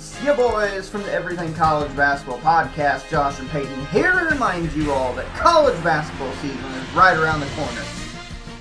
It's your boys from the Everything College Basketball Podcast, Josh and Peyton, here to remind you all that college basketball season is right around the corner.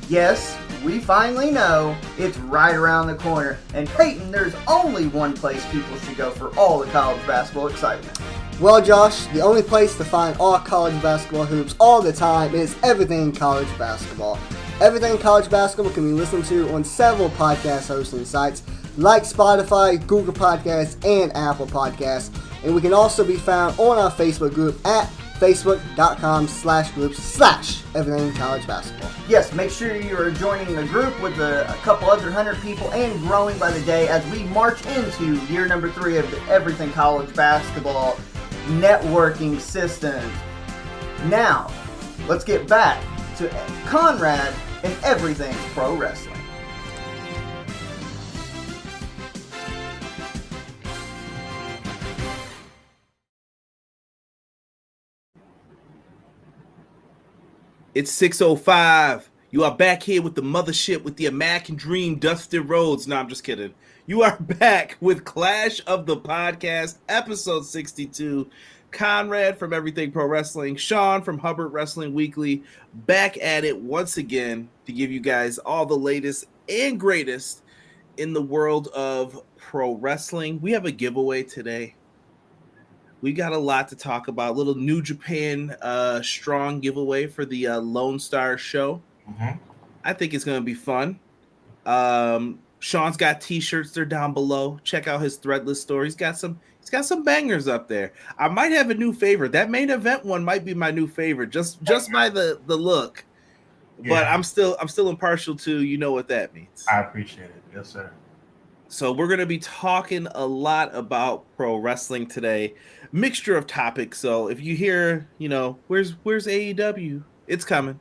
Yes, we finally know it's right around the corner. And Peyton, there's only one place people should go for all the college basketball excitement. Well, Josh, the only place to find all college basketball hoops all the time is Everything College Basketball. Everything College Basketball can be listened to on several podcast hosting sites like Spotify, Google Podcasts, and Apple Podcasts. And we can also be found on our Facebook group at facebook.com/groups/Everything College Basketball. Yes, make sure you are joining the group with a couple other 100 people and growing by the day as we march into year number 3 of the Everything College Basketball networking system. Now, let's get back to Conrad and Everything Pro Wrestling. It's 6:05. You are back here with the mothership with the American Dream, Dusty Rhodes. No, I'm just kidding. You are back with Clash of the Podcast, episode 62. Conrad from Everything Pro Wrestling, Sean from Hubbard Wrestling Weekly, back at it once again to give you guys all the latest and greatest in the world of pro wrestling. We have a giveaway today. We got a lot to talk about. A little New Japan strong giveaway for the Lone Star show. Mm-hmm. I think it's going to be fun. Sean's got t-shirts. They're down below. Check out his Threadless store. He's got some bangers up there. I might have a new favorite. That main event one might be my new favorite, just by the look. Yeah. But I'm still impartial to, you know what that means. I appreciate it. Yes, sir. So we're going to be talking a lot about pro wrestling today. Mixture of topics. So if you hear, where's AEW? It's coming.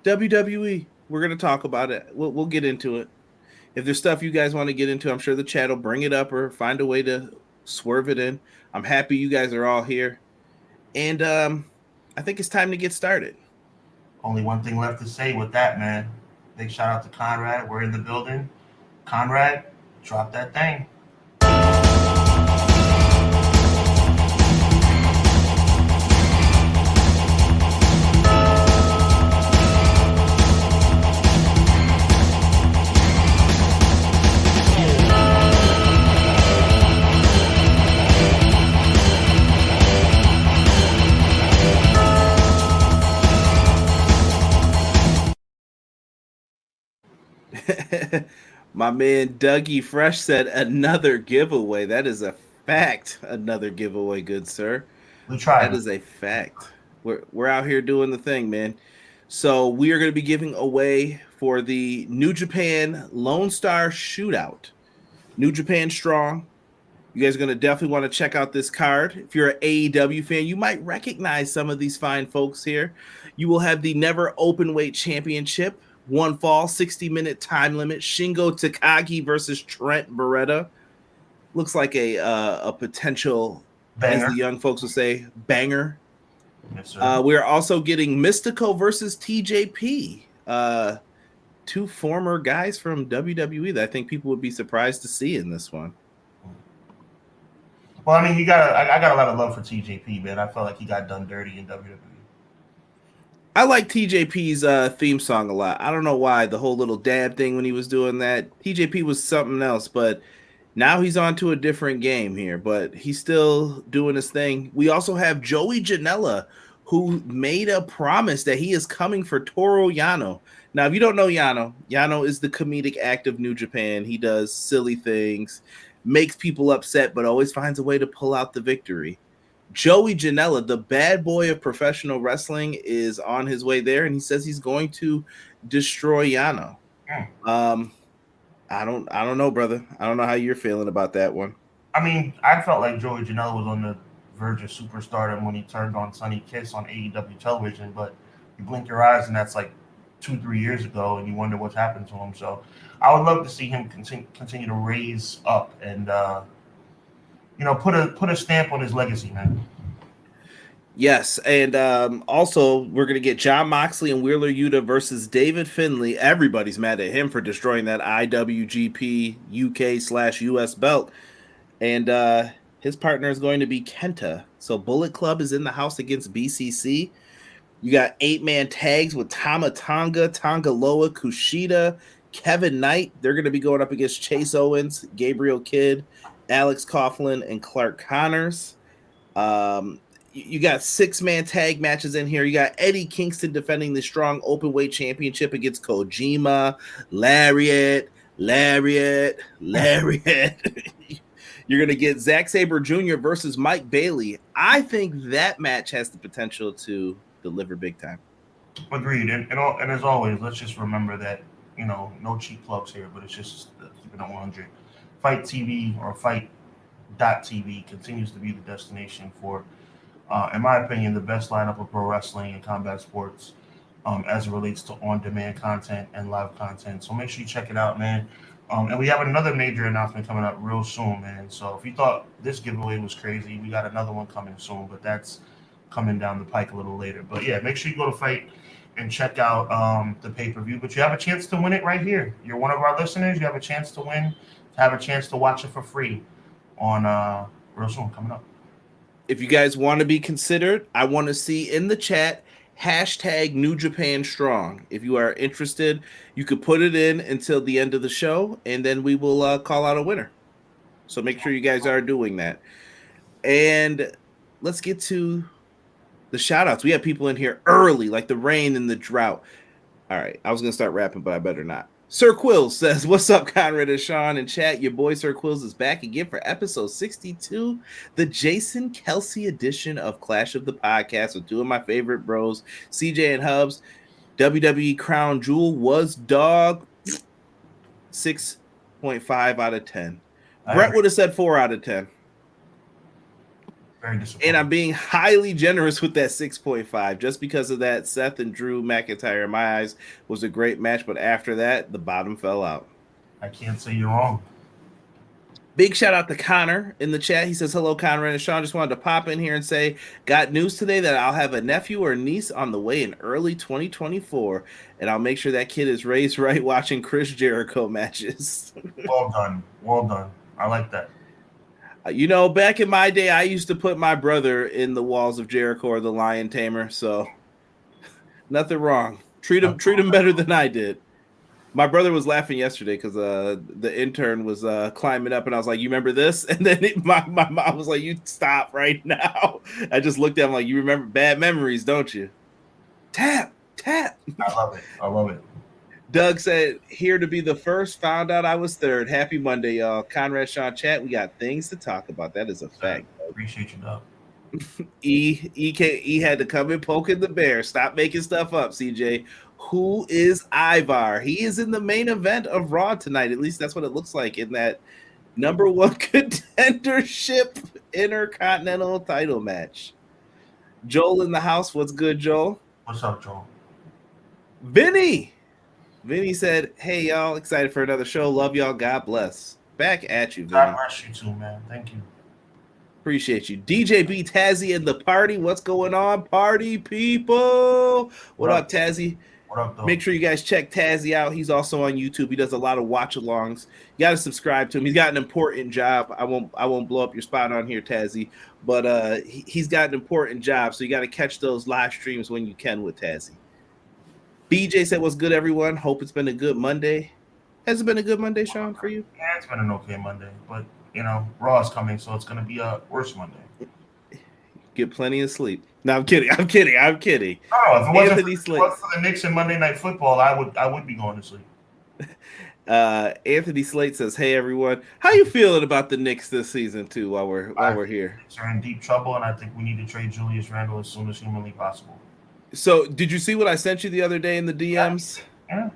WWE. We're going to talk about it. We'll get into it. If there's stuff you guys want to get into, I'm sure the chat will bring it up or find a way to swerve it in. I'm happy you guys are all here. And I think it's time to get started. Only one thing left to say with that, man. Big shout out to Conrad. We're in the building. Conrad, drop that thing. My man Dougie Fresh said another giveaway. That is a fact. Another giveaway, good sir. We try. That is a fact. We're out here doing the thing, man. So we are going to be giving away for the New Japan Lone Star Shootout. New Japan Strong. You guys are going to definitely want to check out this card. If you're an AEW fan, you might recognize some of these fine folks here. You will have the Never Openweight Championship. One fall, 60-minute time limit. Shingo Takagi versus Trent Beretta. Looks like a potential, banger, as the young folks would say, banger. Yes, sir. We are also getting Mystico versus TJP. Two former guys from WWE that I think people would be surprised to see in this one. Well, I mean, I got a lot of love for TJP, man. I felt like he got done dirty in WWE. I like TJP's theme song a lot. I don't know why, the whole little dab thing when he was doing that. TJP was something else, but now he's on to a different game here, but he's still doing his thing. We also have Joey Janela, who made a promise that he is coming for Toru Yano. Now, if you don't know Yano, Yano is the comedic act of New Japan. He does silly things, makes people upset, but always finds a way to pull out the victory. Joey Janela, the bad boy of professional wrestling, is on his way there, and he says he's going to destroy Yano. I don't know, brother. I don't know how you're feeling about that one. I mean, I felt like Joey Janela was on the verge of superstardom when he turned on Sonny Kiss on AEW television, but you blink your eyes and that's like 2-3 years ago, and you wonder what's happened to him. So I would love to see him continue to raise up and put a stamp on his legacy, man. Yes, and also we're going to get Jon Moxley and Wheeler Yuta versus David Finlay. Everybody's mad at him for destroying that IWGP UK/US belt. And His partner is going to be Kenta. So Bullet Club is in the house against BCC. You got 8-man tags with Tama Tonga, Tongaloa, Kushida, Kevin Knight. They're going to be going up against Chase Owens, Gabriel Kidd, Alex Coughlin, and Clark Connors. You got 6-man tag matches in here. You got Eddie Kingston defending the strong openweight championship against Kojima, Lariat. You're going to get Zack Sabre Jr. versus Mike Bailey. I think that match has the potential to deliver big time. Agreed. And as always, let's just remember that, no cheap plugs here, but it's just keeping it 100. Fight TV or Fight.tv continues to be the destination for, in my opinion, the best lineup of pro wrestling and combat sports as it relates to on-demand content and live content. So make sure you check it out, man. And we have another major announcement coming up real soon, man. So if you thought this giveaway was crazy, we got another one coming soon, but that's coming down the pike a little later. But yeah, make sure you go to Fight and check out the pay-per-view. But you have a chance to win it right here. You're one of our listeners. You have a chance to win, have a chance to watch it for free on real soon coming up. If you guys want to be considered, I want to see in the chat hashtag New Japan Strong. If you are interested, you could put it in until the end of the show, and then we will call out a winner. So make sure you guys are doing that. And let's get to the shout-outs. We have people in here early, like the rain and the drought. All right, I was going to start rapping, but I better not. Sir Quills says, what's up, Conrad and Sean and chat? Your boy Sir Quills is back again for episode 62, the Jason Kelsey edition of Clash of the Podcast with two of my favorite bros, CJ and Hubbs. WWE Crown Jewel was dog 6.5 out of 10. Brett would have said 4 out of 10. Very disappointing. And I'm being highly generous with that 6.5 just because of that. Seth and Drew McIntyre, in my eyes, was a great match, but after that, the bottom fell out. I can't say you're wrong. Big shout out to Connor in the chat. He says, hello, Conrad and Sean. Just wanted to pop in here and say, got news today that I'll have a nephew or niece on the way in early 2024, and I'll make sure that kid is raised right watching Chris Jericho matches. Well done. Well done. I like that. Back in my day, I used to put my brother in the walls of Jericho or the Lion Tamer, so nothing wrong. Treat him better than I did. My brother was laughing yesterday because the intern was climbing up, and I was like, "You remember this?" And then my mom was like, "You stop right now." I just looked at him like, "You remember bad memories, don't you?" Tap. I love it. Doug said, here to be the first, found out I was third. Happy Monday, y'all. Conrad, Sean, chat, we got things to talk about. That is a fact. Appreciate you, Doug. E had to come and poke in the bear. Stop making stuff up, CJ. Who is Ivar? He is in the main event of Raw tonight. At least that's what it looks like in that number one contendership intercontinental title match. Joel in the house. What's good, Joel? What's up, Joel? Vinny said, hey, y'all, excited for another show. Love y'all. God bless. Back at you, Vinny. God bless you too, man. Thank you. Appreciate you. DJ B Tazzy in the party. What's going on, party people? What up, Tazzy? What up, though? Make sure you guys check Tazzy out. He's also on YouTube. He does a lot of watch-alongs. You got to subscribe to him. He's got an important job. I won't blow up your spot on here, Tazzy, but he's got an important job, so you got to catch those live streams when you can with Tazzy. BJ said, what's good, everyone? Hope it's been a good Monday. Has it been a good Monday, Sean, for you? Yeah, it's been an okay Monday, but, Raw is coming, so it's going to be a worse Monday. Get plenty of sleep. No, I'm kidding. Oh, if it wasn't for the Knicks and Monday Night Football, I would be going to sleep. Anthony Slate says, hey, everyone. How you feeling about the Knicks this season, too, while we're here? They're in deep trouble, and I think we need to trade Julius Randle as soon as humanly possible. So, did you see what I sent you the other day in the DMs? Yeah.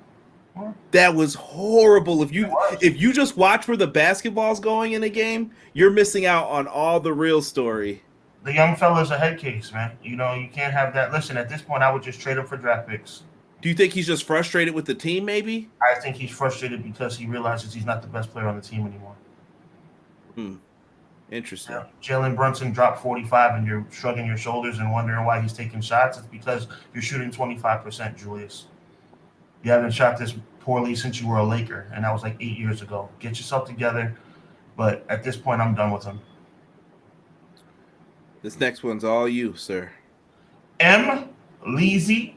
That was horrible. If you just watch where the basketball's going in a game, you're missing out on all the real story. The young fella's a head case, man. You can't have that. Listen, at this point, I would just trade him for draft picks. Do you think he's just frustrated with the team, maybe? I think he's frustrated because he realizes he's not the best player on the team anymore. Interesting. Jalen Brunson dropped 45 and you're shrugging your shoulders and wondering why he's taking shots. It's because you're shooting 25%, Julius. You haven't shot this poorly since you were a Laker, and that was like 8 years ago. Get yourself together. But at this point, I'm done with him. This next one's all you, sir. M. Leezy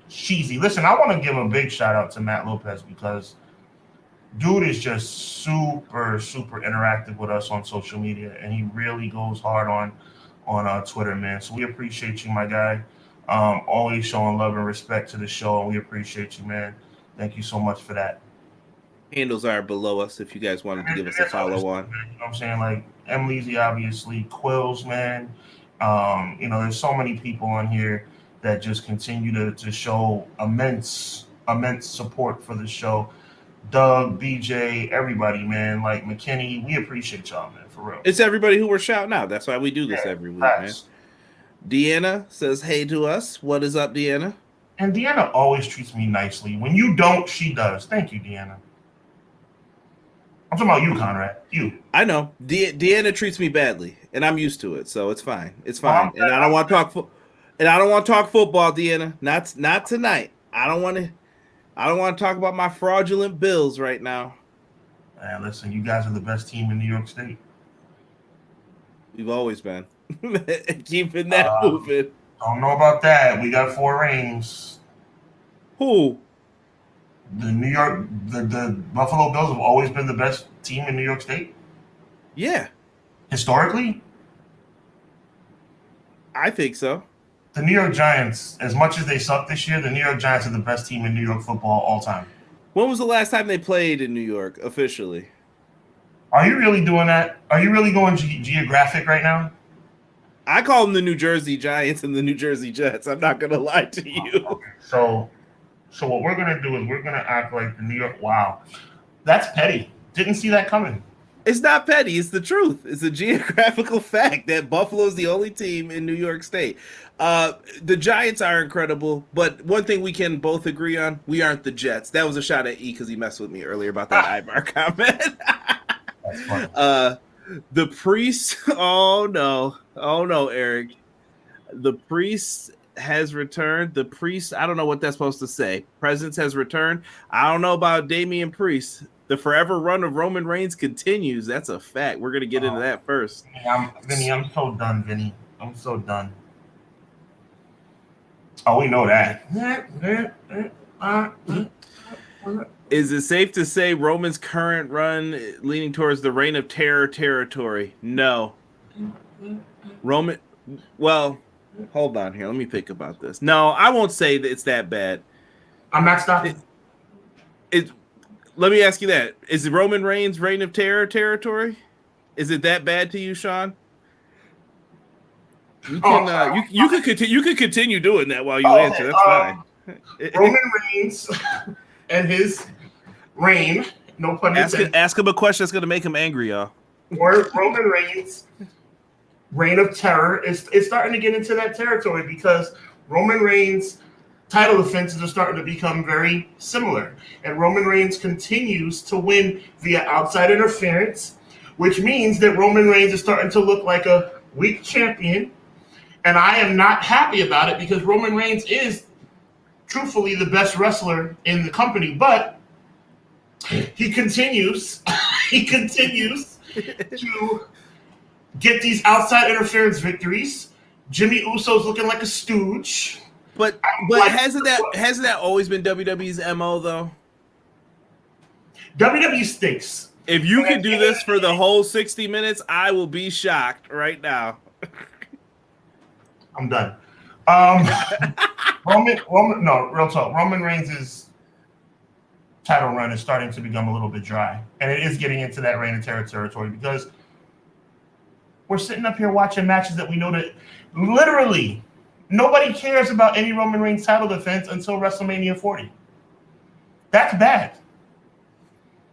Cheesy. Listen, I want to give a big shout out to Matt Lopez because dude is just super interactive with us on social media, and he really goes hard on Twitter, man. So we appreciate you, my guy. Always showing love and respect to the show, and we appreciate you, man. Thank you so much for that. Handles are below us if you guys wanted to give us a follow on. You know what I'm saying? Like M. Leezy, obviously, Quills, man. There's so many people on here that just continue to show immense support for the show. Doug, BJ, everybody, man. Like McKinney, we appreciate y'all, man, for real. It's everybody who we're shouting out. That's why we do this every week, man. Deanna says hey to us. What is up, Deanna? And Deanna always treats me nicely. When you don't, she does. Thank you, Deanna. I'm talking about you, Conrad. You. I know. Deanna treats me badly, and I'm used to it, so it's fine. It's fine. And I don't want to talk football, Deanna. Not tonight. I don't want to talk about my fraudulent bills right now. Man, listen, you guys are the best team in New York State. We've always been. Keeping that moving. Don't know about that. We got 4 rings. Who? The Buffalo Bills have always been the best team in New York State. Yeah. Historically? I think so. The New York Giants, as much as they suck this year, the New York Giants are the best team in New York football all time. When was the last time they played in New York officially? Are you really doing that? Are you really going geographic right now? I call them the New Jersey Giants and the New Jersey Jets. I'm not going to lie to you. Okay. So what we're going to do is we're going to act like the New York. Wow. That's petty. Didn't see that coming. It's not petty. It's the truth. It's a geographical fact that Buffalo's the only team in New York State. The Giants are incredible, but one thing we can both agree on, we aren't the Jets. That was a shot at E because he messed with me earlier about that Ibar comment. That's funny. The Priest, oh no, Eric. The Priest has returned. The Priest, I don't know what that's supposed to say. Presence has returned. I don't know about Damian Priest. The forever run of Roman Reigns continues. That's a fact. We're going to get into that first. Vinny, I'm so done, Vinny. I'm so done. Oh, we know that. Is it safe to say Roman's current run leaning towards the Reign of Terror territory? No. Roman, well, hold on here. Let me think about this. No, I won't say that it's that bad. I'm not stopping. Let me ask you that. Is it Roman Reigns' Reign of Terror territory? Is it that bad to you, Sean? You can you can continue doing that while you answer. That's fine. Roman Reigns and his reign, no pun intended. Ask him a question that's going to make him angry, y'all. Or Roman Reigns' Reign of Terror is starting to get into that territory because Roman Reigns' title defenses are starting to become very similar. And Roman Reigns continues to win via outside interference, which means that Roman Reigns is starting to look like a weak champion. And I am not happy about it because Roman Reigns is truthfully the best wrestler in the company, but he continues to get these outside interference victories. Jimmy Uso's looking like a stooge. But hasn't that always been WWE's MO though? WWE stinks. If you could do this for the whole 60 minutes, I will be shocked right now. I'm done. Real talk. Roman Reigns' title run is starting to become a little bit dry, and it is getting into that Reign of Terror territory because we're sitting up here watching matches that we know that literally nobody cares about any Roman Reigns title defense until WrestleMania 40. That's bad.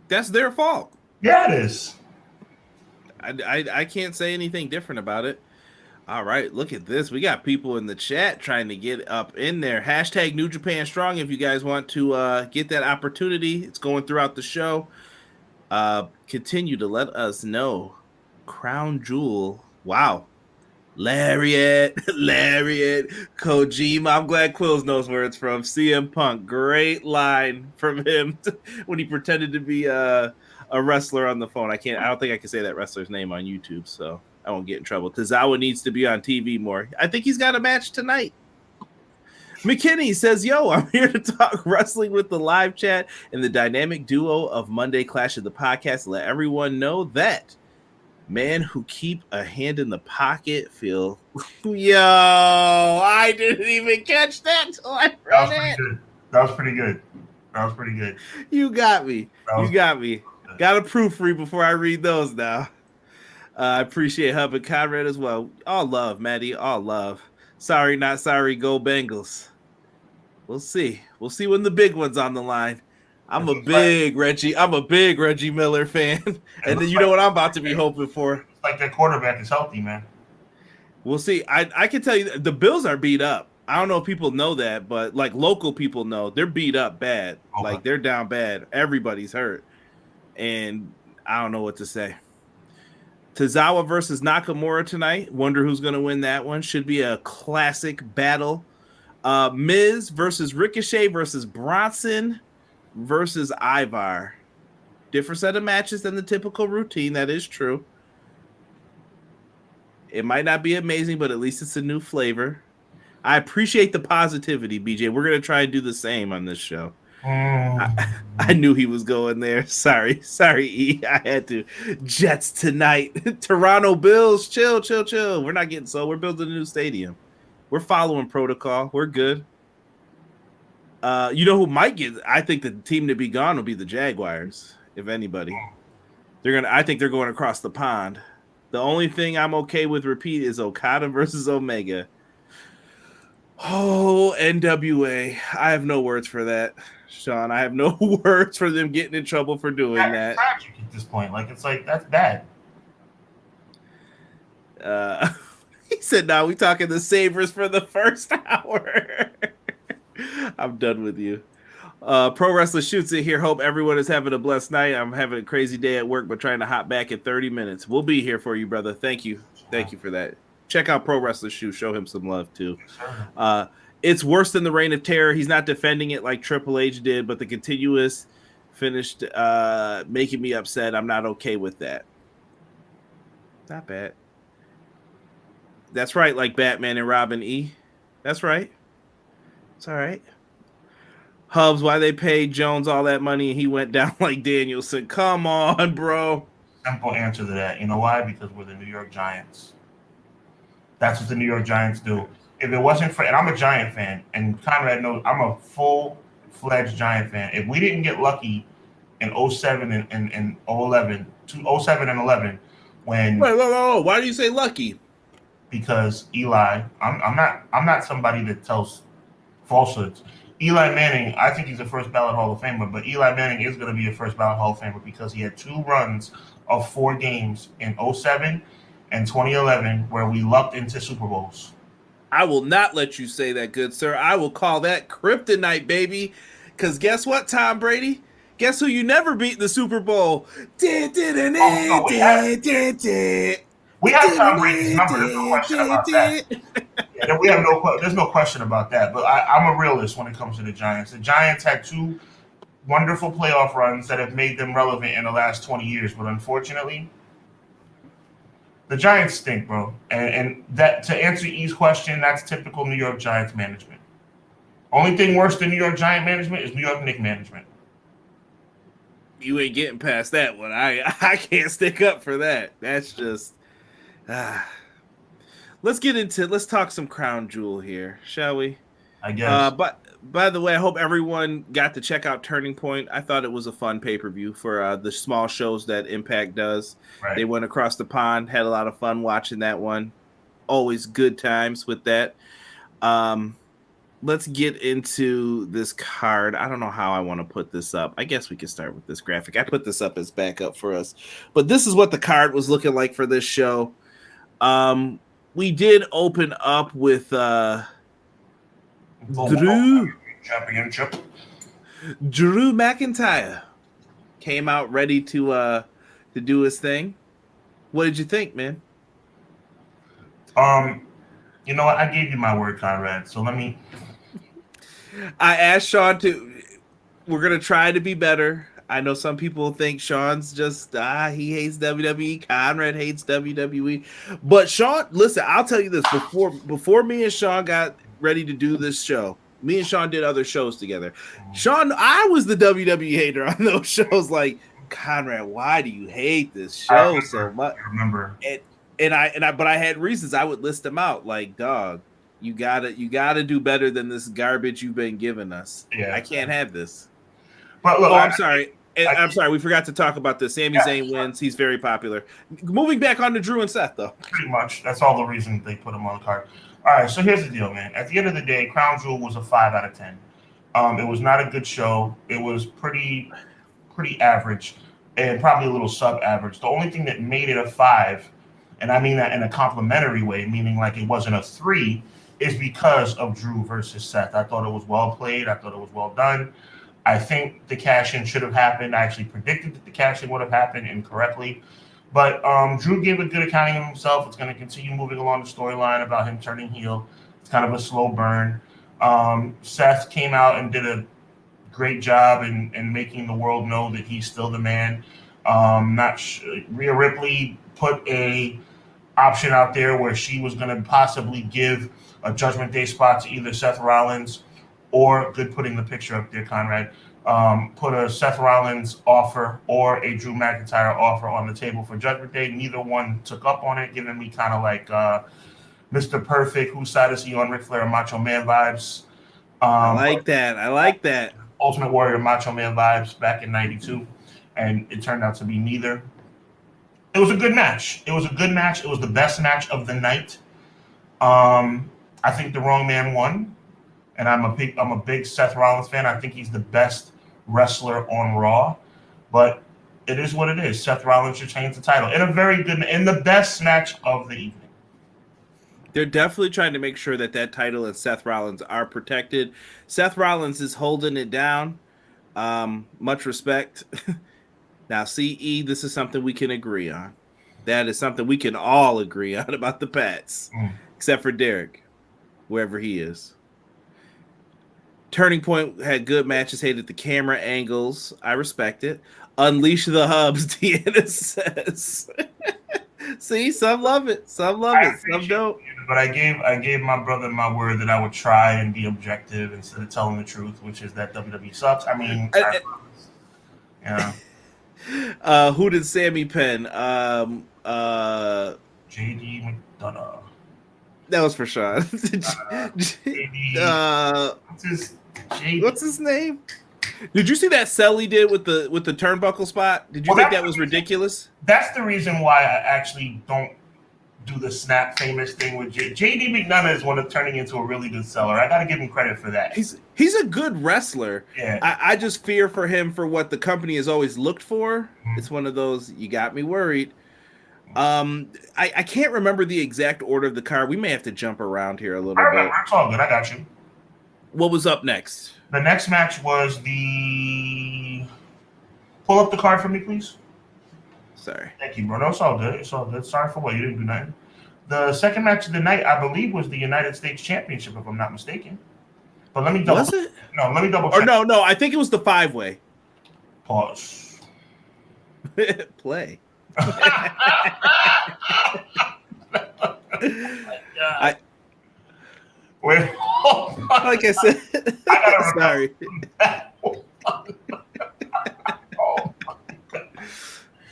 That's their fault. Yeah, it is. I can't say anything different about it. All right, look at this. We got people in the chat trying to get up in there. Hashtag New Japan Strong if you guys want to get that opportunity. It's going throughout the show. Continue to let us know. Crown Jewel. Wow. Lariat. Kojima. I'm glad Quills knows where it's from. CM Punk. Great line from him when he pretended to be a wrestler on the phone. I don't think I can say that wrestler's name on YouTube, so I won't get in trouble. Tozawa needs to be on TV more. I think he's got a match tonight. McKinney says, yo, I'm here to talk wrestling with the live chat and the dynamic duo of Monday Clash of the Podcast. Let everyone know that man who keep a hand in the pocket feel. Yo, I didn't even catch that till I read it. That was pretty good. You got me. Got a proofread before I read those now. I appreciate Hubbard Conrad as well. All love, Maddie. All love. Sorry, not sorry. Go Bengals. We'll see. We'll see when the big one's on the line. I'm a big Reggie Miller fan. And then you know what I'm about to be hoping for. It's like their quarterback is healthy, man. We'll see. I can tell you the Bills are beat up. I don't know if people know that, but like local people know they're beat up bad. Okay. Like they're down bad. Everybody's hurt. And I don't know what to say. Tozawa versus Nakamura tonight. Wonder who's going to win that one. Should be a classic battle. Miz versus Ricochet versus Bronson versus Ivar. Different set of matches than the typical routine. That is true. It might not be amazing, but at least it's a new flavor. I appreciate the positivity, BJ. We're going to try and do the same on this show. I knew he was going there. Sorry, E. I had to. Jets tonight. Toronto Bills. Chill. We're not getting sold. We're building a new stadium. We're following protocol. We're good. You know who might get? I think the team to be gone will be the Jaguars, if anybody. I think they're going across the pond. The only thing I'm okay with repeat is Okada versus Omega. Oh, NWA. I have no words for that, Sean. I have no words for them getting in trouble for doing that. It's tragic at this point. It's like that's bad. He said, "Now we talking the Sabres for the first hour." I'm done with you. Pro Wrestler Shoots It here. Hope everyone is having a blessed night. I'm having a crazy day at work, but trying to hop back in 30 minutes. We'll be here for you, brother. Thank you for that. Check out Pro Wrestler Shoot. Show him some love, too. It's worse than the Reign of Terror. He's not defending it like Triple H did, but the continuous finished making me upset. I'm not okay with that. Not bad. That's right, like Batman and Robin E. That's right. It's all right. Hubs, why they paid Jones all that money and he went down like Danielson? Come on, bro. Simple answer to that. You know why? Because we're the New York Giants. That's what the New York Giants do. If it wasn't for, and I'm a Giant fan, and Conrad knows I'm a full-fledged Giant fan. If we didn't get lucky in 07 and 11, 07 and 11, when wait, why do you say lucky? Because Eli, I'm not somebody that tells falsehoods. Eli Manning, I think he's a first ballot Hall of Famer, but Eli Manning is going to be a first ballot Hall of Famer because he had 2 runs of 4 games in 07 and 2011 where we lucked into Super Bowls. I will not let you say that, good sir. I will call that kryptonite, baby. Because guess what, Tom Brady? Guess who you never beat in the Super Bowl? We have Tom Brady's number. There's no question about that. There's no question about that. But I'm a realist when it comes to the Giants. The Giants had 2 wonderful playoff runs that have made them relevant in the last 20 years. But unfortunately, the Giants stink, bro. And that, to answer E's question, that's typical New York Giants management. Only thing worse than New York Giant management is New York Knicks management. You ain't getting past that one. I can't stick up for that. That's just... Let's talk some Crown Jewel here, shall we? I guess. But by the way, I hope everyone got to check out Turning Point. I thought it was a fun pay-per-view for the small shows that Impact does. Right. They went across the pond, had a lot of fun watching that one. Always good times with that. Let's get into this card. I don't know how I want to put this up. I guess we can start with this graphic. I put this up as backup for us. But this is what the card was looking like for this show. We did open up with Drew McIntyre came out ready to do his thing. What did you think, man? You know what? I gave you my word, Conrad. So let me. I asked Sean to. We're gonna try to be better. I know some people think Sean's just he hates WWE. Conrad hates WWE. But Sean, listen, I'll tell you this: before me and Sean got ready to do this show, me and Sean did other shows together. Sean, I was the WWE hater on those shows. Like, Conrad, why do you hate this show so much? I remember. But I had reasons. I would list them out. Like, dog, you gotta do better than this garbage you've been giving us. Yeah. I can't have this. But look, I'm sorry. I'm sorry. We forgot to talk about this. Sami Zayn wins. He's very popular. Moving back on to Drew and Seth, though. Pretty much. That's all the reason they put him on the card. All right, so here's the deal, man. At the end of the day, Crown Jewel was a 5 out of 10. It was not a good show. It was pretty average and probably a little sub-average. The only thing that made it a 5, and I mean that in a complimentary way, meaning like it wasn't a 3, is because of Drew versus Seth. I thought it was well played. I thought it was well done. I think the cash-in should have happened. I actually predicted that the cash-in would have happened incorrectly. But Drew gave a good accounting of himself. It's going to continue moving along the storyline about him turning heel. It's kind of a slow burn. Seth came out and did a great job in making the world know that he's still the man. Rhea Ripley put a option out there where she was going to possibly give a Judgment Day spot to either Seth Rollins or, good putting the picture up there, Conrad, put a Seth Rollins offer or a Drew McIntyre offer on the table for Judgment Day. Neither one took up on it, giving me kind of like Mr. Perfect, whose side is he on, Ric Flair, Macho Man vibes. I like that. Ultimate Warrior, Macho Man vibes back in 92, and it turned out to be neither. It was a good match. It was the best match of the night. I think the wrong man won, and I'm a big Seth Rollins fan. I think he's the best wrestler on Raw, but it is what it is. Seth Rollins should change the title in the best match of the evening. They're definitely trying to make sure that title and Seth Rollins are protected. Seth Rollins is holding it down. Much respect. Now, CE, this is something we can agree on. That is something we can all agree on about the Pats, except for Derek, wherever he is. Turning Point had good matches, hated the camera angles. I respect it. Unleash the Hubs, Deanna says. See, some love it. Some don't. But I gave my brother my word that I would try and be objective instead of telling the truth, which is that WWE sucks. I mean, yeah. Who did Sammy pen? JD McDonough. That was for Sean. What's his name? Did you see that sell he did with the turnbuckle spot? Did you think that was ridiculous? That's the reason why I actually don't do the snap famous thing with JD McDonough is one of turning into a really good seller. I got to give him credit for that. He's a good wrestler. Yeah. I just fear for him for what the company has always looked for. Mm-hmm. It's one of those, you got me worried. I can't remember the exact order of the card. We may have to jump around here a little bit. It's all good. I got you. What was up next? The next match was the... Pull up the card for me, please. Sorry. Thank you, bro. No, it's all good. Sorry for what you didn't do nothing. The second match of the night, I believe, was the United States Championship, if I'm not mistaken. But let me double. Was it? No, let me double check. Or no. I think it was the 5-way. Pause. Play. Wait. Like I said, sorry.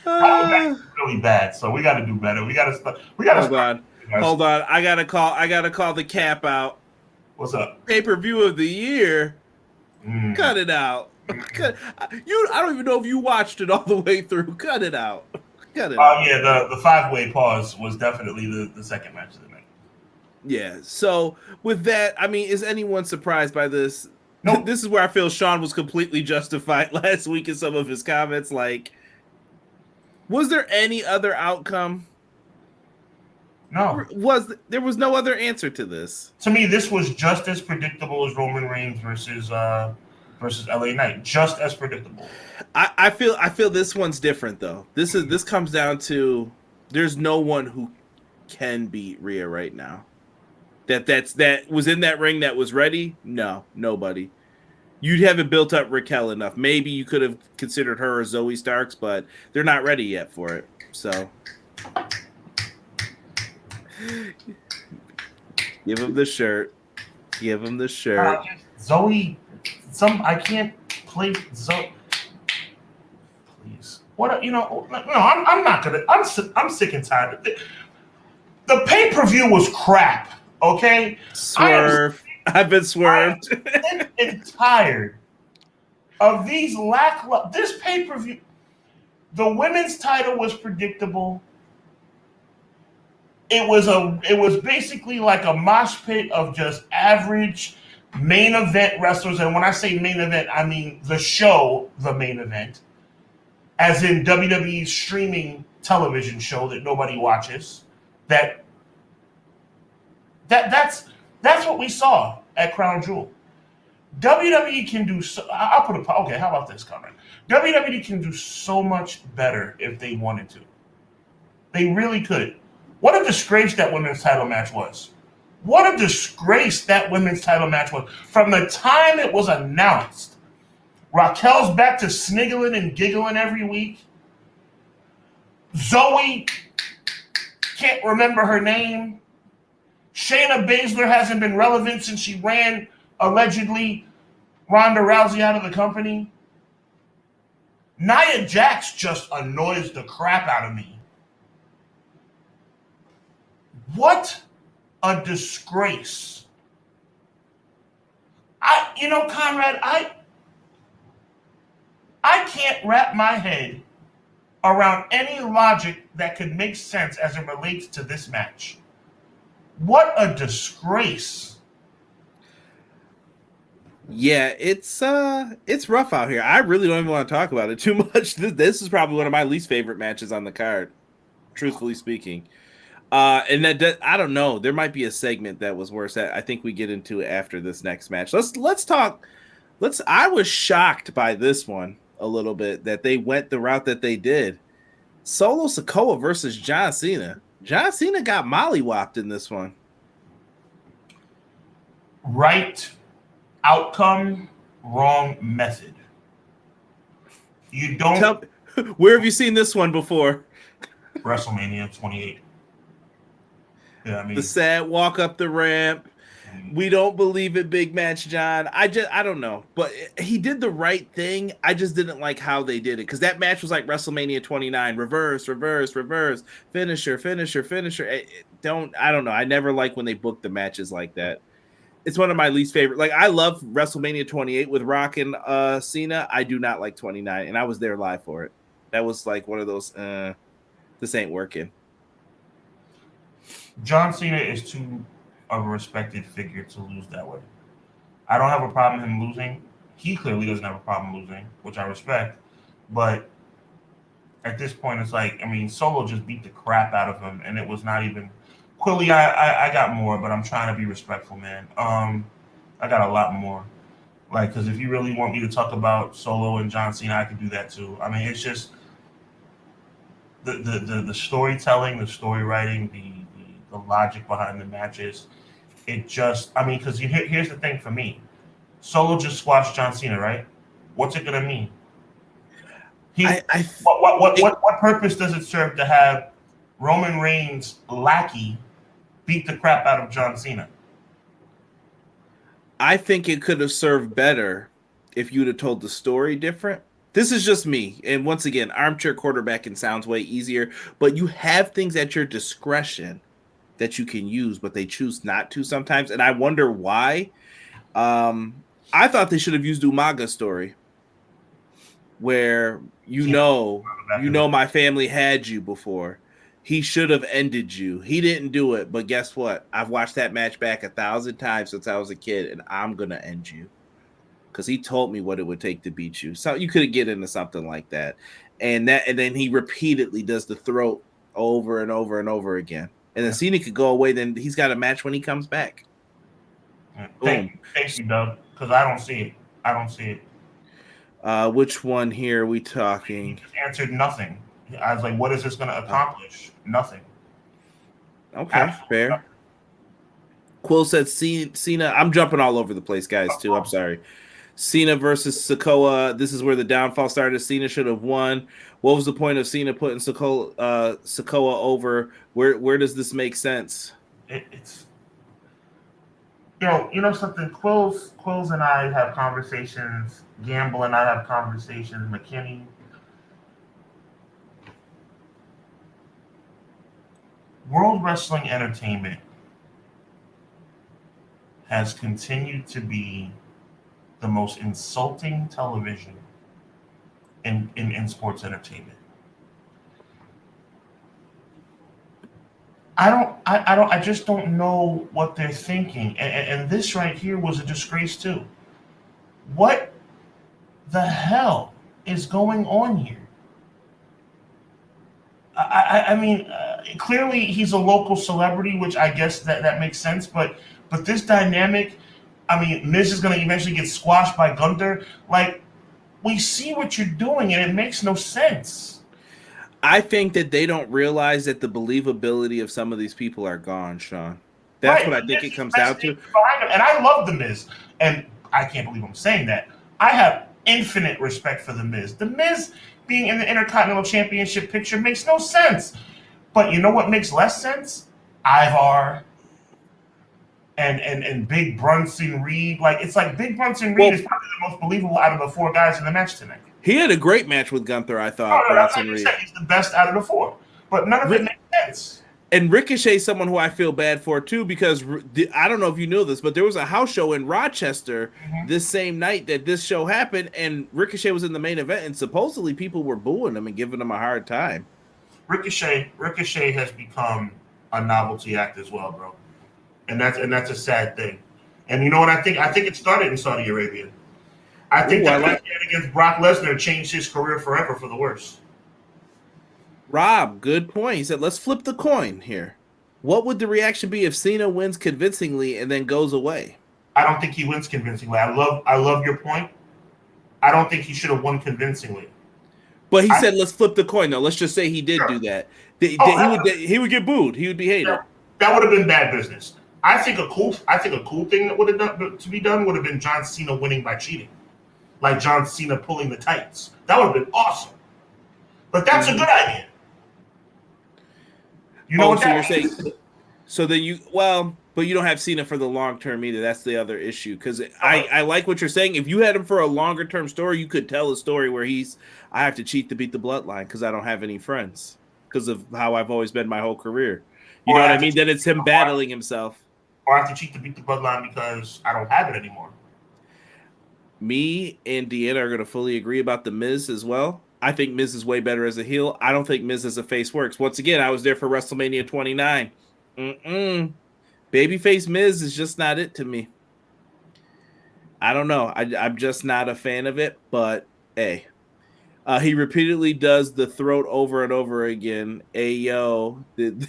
Really bad, so we got to do better. We got to. Hold on. I gotta call the cap out. What's up? Pay-per-view of the year. Cut it out. I don't even know if you watched it all the way through. Cut it out. Yeah, the 5-way pause was definitely the second match of the night. Yeah. So with that, I mean, is anyone surprised by this? Nope. This is where I feel Sean was completely justified last week in some of his comments. Like, was there any other outcome? No. There was no other answer to this. To me, this was just as predictable as Roman Reigns versus LA Knight. Just as predictable. I feel this one's different though. This comes down to there's no one who can beat Rhea right now. That was in that ring that was ready? No, nobody. You haven't built up Raquel enough. Maybe you could have considered her or Zoe Starks, but they're not ready yet for it. So give him the shirt. Give him the shirt. Zoe, I can't play Zoe. Please, what no, I'm not gonna. I'm sick and tired. The pay-per-view was crap. Okay, Swerve. I've been swerved. I'm sick and tired of these this pay-per-view. The women's title was predictable. It was basically like a mosh pit of just average main event wrestlers. And when I say main event, I mean the show, the main event, as in WWE's streaming television show that nobody watches. That's what we saw at Crown Jewel. WWE can do so. Okay, how about this, Conrad? WWE can do so much better if they wanted to. They really could. What a disgrace that women's title match was. What a disgrace that women's title match was. From the time it was announced, Raquel's back to sniggling and giggling every week. Zoe can't remember her name. Shayna Baszler hasn't been relevant since she ran, allegedly, Ronda Rousey out of the company. Nia Jax just annoys the crap out of me. What a disgrace. Conrad, I can't wrap my head around any logic that could make sense as it relates to this match. What a disgrace. Yeah, it's rough out here. I really don't even want to talk about it too much. This is probably one of my least favorite matches on the card, truthfully speaking. And that I don't know. There might be a segment that was worse. I think we get into it after this next match. Let's talk. I was shocked by this one a little bit that they went the route that they did. Solo Sikoa versus John Cena. John Cena got mollywopped in this one. Right outcome, wrong method. You don't. Where have you seen this one before? WrestleMania 28. Yeah, I mean, the sad walk up the ramp. We don't believe it, big match, John. I don't know, but he did the right thing. I just didn't like how they did it because that match was like WrestleMania 29, reverse, finisher. I don't know. I never like when they book the matches like that. It's one of my least favorite. Like I love WrestleMania 28 with Rock and Cena. I do not like 29, and I was there live for it. That was like one of those. This ain't working. John Cena is too of a respected figure to lose that way. I don't have a problem him losing. He clearly doesn't have a problem losing, which I respect. But at this point, it's like, I mean, Solo just beat the crap out of him, and it was not even Quilly. I got more, but I'm trying to be respectful, man. I got a lot more. Like, because if you really want me to talk about Solo and John Cena, I can do that too. I mean, it's just the storytelling, the story writing, the logic behind the matches. It just, I mean, because here's the thing for me. Solo just squashed John Cena, right? What's it gonna mean? What purpose does it serve to have Roman Reigns' lackey beat the crap out of John Cena? I think it could have served better if you'd have told the story different. This is just me. And once again, armchair quarterbacking sounds way easier, but you have things at your discretion that you can use, but they choose not to sometimes. And I wonder why. I thought they should have used Umaga's story where you know my family had you before. He should have ended you. He didn't do it, but guess what? I've watched that match back 1,000 times since I was a kid, and I'm going to end you. Because he told me what it would take to beat you. So you could get into something like that. And then he repeatedly does the throat over and over and over again. And then Cena could go away. Then he's got a match when he comes back. Thank you, Doug. Because I don't see it. Which one here are we talking? He just answered nothing. I was like, what is this going to accomplish? Nothing. Okay, Absolutely fair. Nothing. Quill said Cena. I'm jumping all over the place, guys, too. I'm sorry. Cena versus Sikoa. This is where the downfall started. Cena should have won. What was the point of Cena putting Sikoa over? Where does this make sense? It's you know something. Quills and I have conversations. Gamble and I have conversations. McKinney. World Wrestling Entertainment has continued to be the most insulting television in sports entertainment. I just don't know what they're thinking. And this right here was a disgrace too. What the hell is going on here? I mean, clearly he's a local celebrity, which I guess that makes sense. But this dynamic, I mean, Miz is going to eventually get squashed by Gunther. Like, we see what you're doing, and it makes no sense. I think that they don't realize that the believability of some of these people are gone, Sean. That's right. What I think it comes down to. And I love The Miz, and I can't believe I'm saying that. I have infinite respect for The Miz. The Miz being in the Intercontinental Championship picture makes no sense. But you know what makes less sense? Ivar and Big Brunson Reed. Like, it's like Big Brunson Reed is probably the most believable out of the four guys in the match tonight. He had a great match with Gunther, I thought. Brunson Reed. He's the best out of the four. But none of it makes sense. And Ricochet is someone who I feel bad for, too, because I don't know if you know this, but there was a house show in Rochester this same night that this show happened, and Ricochet was in the main event, and supposedly people were booing him and giving him a hard time. Ricochet has become a novelty act as well, bro. And that's a sad thing. And you know what I think? I think it started in Saudi Arabia. I think that against Brock Lesnar changed his career forever for the worse. Rob, good point. He said, let's flip the coin here. What would the reaction be if Cena wins convincingly and then goes away? I don't think he wins convincingly. I love your point. I don't think he should have won convincingly. But he said, let's flip the coin, though. Let's just say he did do that. He would get booed. He would be hated. That would have been bad business. I think a cool thing that would have done to be done would have been John Cena winning by cheating, like John Cena pulling the tights. That would have been awesome. But that's a good idea. You know what so you're saying? So then but you don't have Cena for the long term either. That's the other issue. Because I like what you're saying. If you had him for a longer term story, you could tell a story where I have to cheat to beat the bloodline because I don't have any friends because of how I've always been my whole career. You know what I mean? Then it's him battling himself. Or I have to cheat to beat the bloodline because I don't have it anymore. Me and Deanna are going to fully agree about the Miz as well. I think Miz is way better as a heel. I don't think Miz as a face works. Once again, I was there for WrestleMania 29. Babyface Miz is just not it to me. I don't know. I'm just not a fan of it, but hey. He repeatedly does the throat over and over again. Ayo.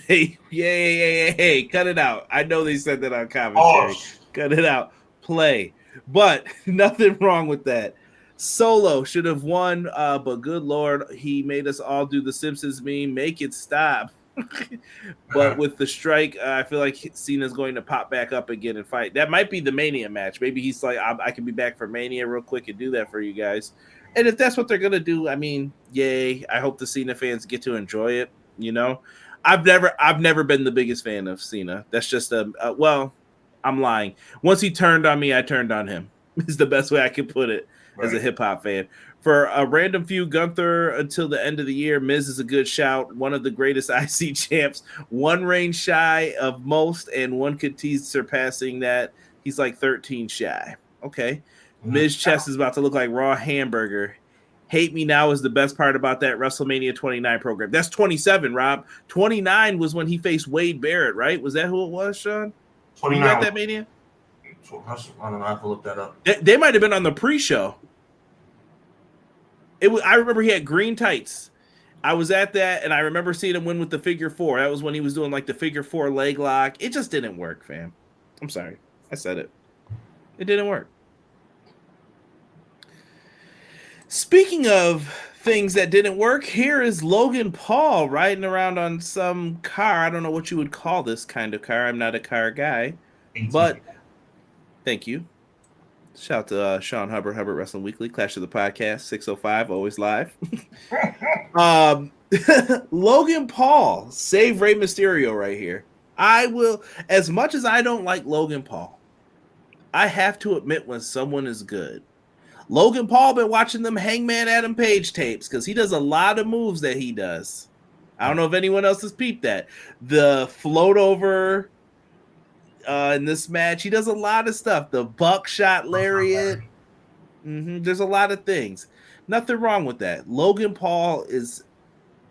Hey, cut it out. I know they said that on commentary. Cut it out. Play. But nothing wrong with that. Solo should have won, but good Lord, he made us all do the Simpsons meme. Make it stop. But with the strike, I feel like Cena's going to pop back up again and fight. That might be the Mania match. Maybe he's like, I can be back for Mania real quick and do that for you guys. And if that's what they're going to do, I mean, yay. I hope the Cena fans get to enjoy it, you know? I've never been the biggest fan of Cena. That's just I'm lying. Once he turned on me, I turned on him. Is the best way I can put it as a hip-hop fan. For a random few, Gunther until the end of the year, Miz is a good shout. One of the greatest IC champs. One reign shy of most, and one could tease surpassing that. He's like 13 shy. Okay. Miz chest is about to look like raw hamburger. Hate Me Now is the best part about that WrestleMania 29 program. That's 27, Rob. 29 was when he faced Wade Barrett, right? Was that who it was, Sean? 29. You got that Mania? I don't know. I have to look that up. They might have been on the pre-show. I remember he had green tights. I was at that, and I remember seeing him win with the figure four. That was when he was doing like the figure four leg lock. It just didn't work, fam. I'm sorry. I said it. It didn't work. Speaking of things that didn't work, here is Logan Paul riding around on some car. I don't know what you would call this kind of car. I'm not a car guy. But thank you. Shout out to Sean Hubbard, Hubbard Wrestling Weekly, Clash of the Podcast, 605, always live. Logan Paul, save Rey Mysterio right here. I will, as much as I don't like Logan Paul, I have to admit when someone is good. Logan Paul been watching them Hangman Adam Page tapes because he does a lot of moves that he does. I don't know if anyone else has peeped that. The float over in this match, he does a lot of stuff. The buckshot lariat. There's a lot of things. Nothing wrong with that. Logan Paul is